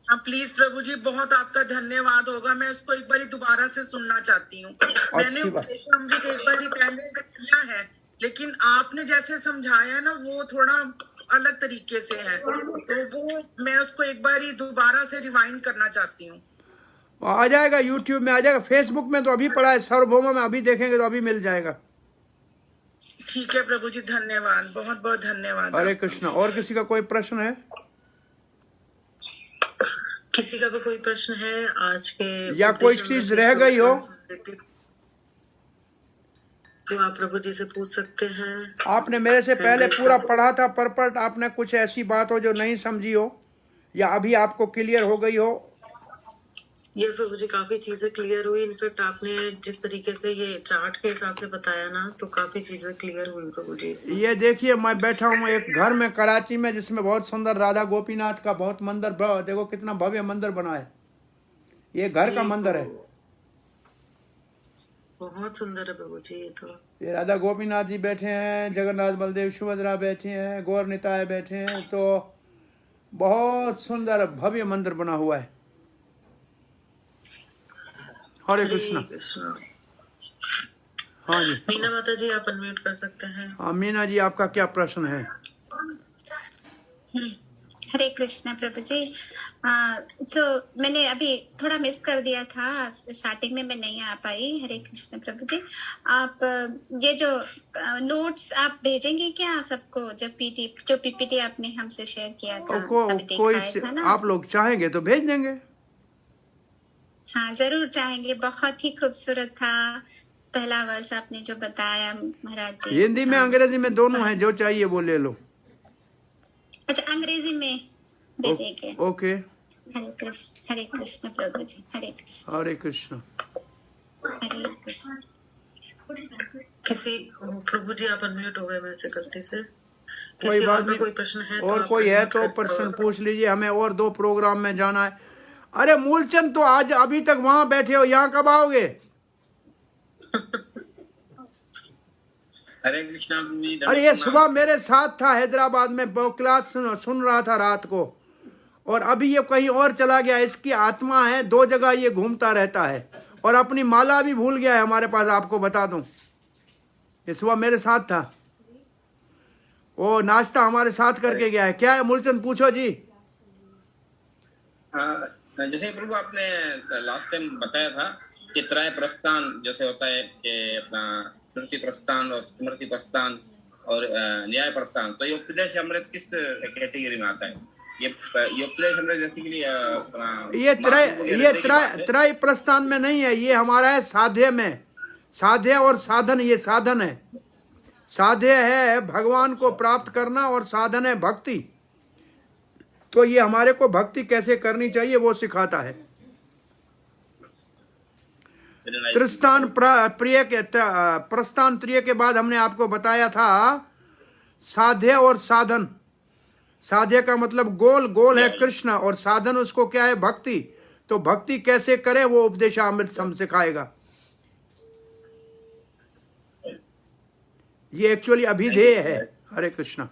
हाँ प्लीज प्रभु जी, बहुत आपका धन्यवाद होगा। मैं इसको एक बार दोबारा से सुनना चाहती हूँ। मैंने अमृत एक बार पहले किया है, लेकिन आपने जैसे समझाया ना वो थोड़ा अलग तरीके से है, तो वो मैं उसको एक बार ही दोबारा से रिवाइंड करना चाहती हूँ। आ जाएगा, यूट्यूब में आ जाएगा, फेसबुक में तो अभी पड़ा है, सार्वभौमा में अभी देखेंगे तो अभी मिल जाएगा। ठीक है प्रभु जी, धन्यवाद, बहुत बहुत धन्यवाद। हरे कृष्णा। और किसी का कोई प्रश्न है? किसी का भी कोई प्रश्न है आज के या कोई चीज रह गई हो तो आप प्रभु जी से पूछ सकते हैं। आपने मेरे से पहले पूरा पढ़ा था परपट, आपने कुछ ऐसी बात हो जो नहीं समझी हो या अभी आपको क्लियर हो गई हो? ये प्रभु जी काफी चीजें क्लियर हुई। इनफेक्ट आपने जिस तरीके से ये चार्ट के हिसाब से बताया ना, तो काफी चीजें क्लियर हुई प्रभु जी। ये देखिए, मैं बैठा हूँ एक घर में कराची में, जिसमें बहुत सुंदर राधा गोपीनाथ का बहुत मंदिर, देखो कितना भव्य मंदिर बना है। ये घर का मंदिर है, बहुत सुंदर है प्रभु जी। ये राधा गोपीनाथ जी बैठे हैं, जगन्नाथ बलदेव सुभद्रा बैठे हैं, गौर निताय बैठे हैं, तो बहुत सुंदर भव्य मंदिर बना हुआ है। हरे कृष्णा। हाँ जी, मीना माता जी आप अनम्यूट कर सकते हैं। हाँ मीना जी, आपका क्या प्रश्न है? हरे कृष्णा प्रभु जी। तो मैंने अभी थोड़ा मिस कर दिया था, स्टार्टिंग में मैं नहीं आ पाई। हरे कृष्णा प्रभु जी। आप ये जो नोट्स आप भेजेंगे क्या सबको, जो पीपीटी आपने हमसे शेयर किया था, कोई था ना? आप लोग चाहेंगे तो भेज देंगे। हाँ जरूर चाहेंगे, बहुत ही खूबसूरत था पहला वर्ष आपने जो बताया महाराज जी। हिंदी में अंग्रेजी में दोनों है, जो चाहिए वो ले लो। अच्छा, अंग्रेजी में दे देंगे। ओके। हरे कृष्ण प्रभु जी। हरे कृष्ण। हरे कृष्ण। हरे कृष्ण। किसी प्रभु जी आप अनम्यूट हो गए मेरे से गलती से। कोई बात नहीं, कोई प्रश्न है और तो कोई है तो प्रश्न पूछ लीजिए। हमें और 2 प्रोग्राम में जाना है। अरे मूलचंद, तो आज अभी तक वहां बैठे हो, यहाँ कब आओगे? हरे कृष्णा। अरे ये सुबह मेरे साथ था हैदराबाद में, क्लास सुन रहा था रात को, और अभी ये कहीं और चला गया। इसकी आत्मा है, 2 जगह ये घूमता रहता है, और अपनी माला भी भूल गया है हमारे पास, आपको बता दूं। ये सुबह मेरे साथ था, वो नाश्ता हमारे साथ करके गया है। क्या है मूलचंद, पूछो जी। जैसे प्रभु आपने लास्ट टाइम बताया था कि त्रय प्रस्थान जैसे होता है कि अपना श्रुति प्रस्थान और स्मृति प्रस्थान और न्याय प्रस्थान, तो ये उपदेश अमृत किस कैटेगरी में आता है? ये उपदेश अमृत बेसिकली ये त्रय प्रस्थान में नहीं है, ये हमारा है साध्य में। साध्य और साधन, ये साधन है। साध्य है भगवान को प्राप्त करना और साधन है भक्ति। तो ये हमारे को भक्ति कैसे करनी चाहिए वो सिखाता है। त्रिस्थान प्रिय के प्रस्थान त्रिय के बाद हमने आपको बताया था साध्य और साधन। साध्य का मतलब गोल है कृष्ण, और साधन उसको क्या है? भक्ति। तो भक्ति कैसे करे वो उपदेशामृत हम सिखाएगा। ये एक्चुअली अभिधेय है। हरे कृष्णा।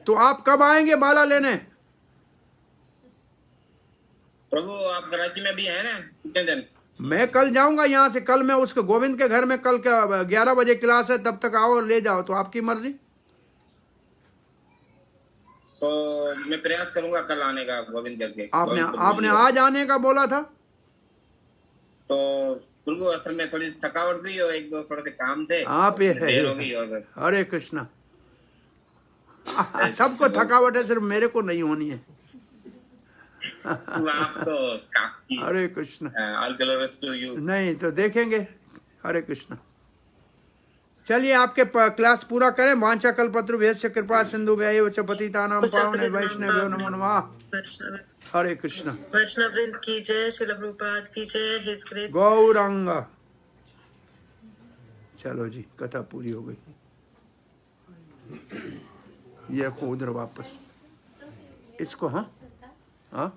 तो आप कब आएंगे माला लेने? प्रभु आप कराची में भी है ना, कितने दिन? मैं कल जाऊंगा यहाँ से। कल मैं उसके गोविंद के घर में, कल का 11 बजे क्लास है, तब तक आओ और ले जाओ, तो आपकी मर्जी। तो मैं प्रयास करूंगा कल आने का गोविंद करके। आपने आज आने का बोला था। तो प्रभु असल में थोड़ी थकावट भी और 1-2 थोड़े से काम थे, आप देर हो गई। हरे कृष्णा। सबको थकावट है, सिर्फ मेरे को नहीं होनी है। आप तो काफी। हरे कृष्ण। नहीं तो देखेंगे। हरे कृष्ण। चलिए आपके क्लास पूरा करें। वांछा कल्पतरुभ्यश्च कृपा सिंधु च पतितानां पावने वैष्णवेभ्यो नमो नमः। हरे कृष्ण। वैष्णव वृंद की जय, श्रील प्रभुपाद की जय, हिज ग्रेस गौरंग। चलो जी, कथा पूरी हो गई। ये रखो उधर वापस इसको। हाँ हाँ।